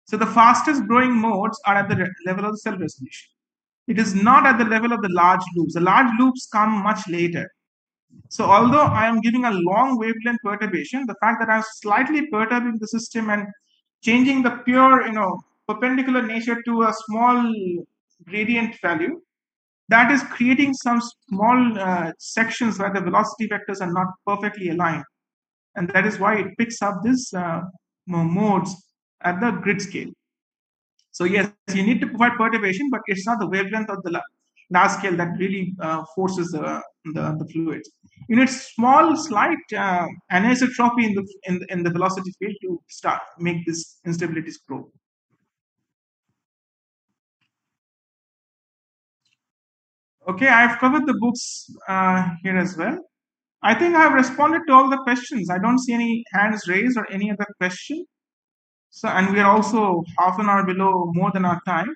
So the fastest growing modes are at the level of the cell resolution. It is not at the level of the large loops. The large loops come much later. So although I am giving a long wavelength perturbation, the fact that I'm slightly perturbing the system and changing the pure, perpendicular nature to a small gradient value, that is creating some small sections where the velocity vectors are not perfectly aligned. And that is why it picks up this modes at the grid scale. So yes, you need to provide perturbation, but it's not the wavelength of the large scale that really forces the fluids. You need small, slight anisotropy in the velocity field to make this instabilities grow. Okay, I've covered the books here as well. I think I've responded to all the questions. I don't see any hands raised or any other question. So, and we are also half an hour below more than our time.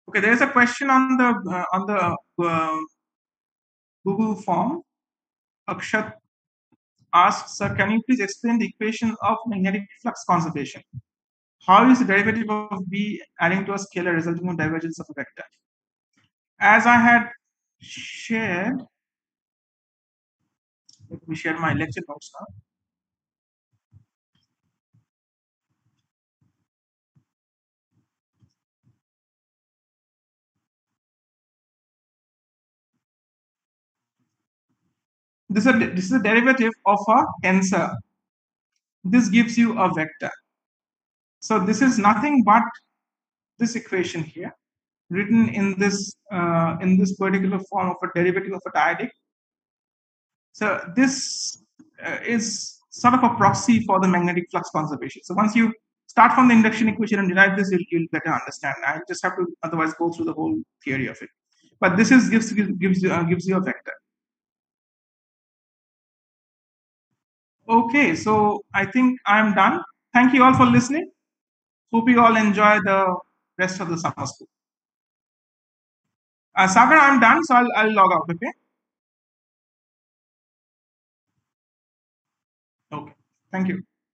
Okay, there is a question on the Google form. Akshat asks, "Sir, can you please explain the equation of magnetic flux conservation? How is the derivative of B adding to a scalar resulting in divergence of a vector?" As I had shared, let me share my lecture notes now. This is a derivative of a tensor. This gives you a vector. So this is nothing but this equation here, written in this particular form of a derivative of a dyadic. So this is sort of a proxy for the magnetic flux conservation. So once you start from the induction equation and derive this, you'll better understand. I just have to otherwise go through the whole theory of it. But this gives you a vector. Okay, so I think I'm done. Thank you all for listening. Hope you all enjoy the rest of the summer school. Sagar, I'm done, so I'll log out. Okay. Okay. Thank you.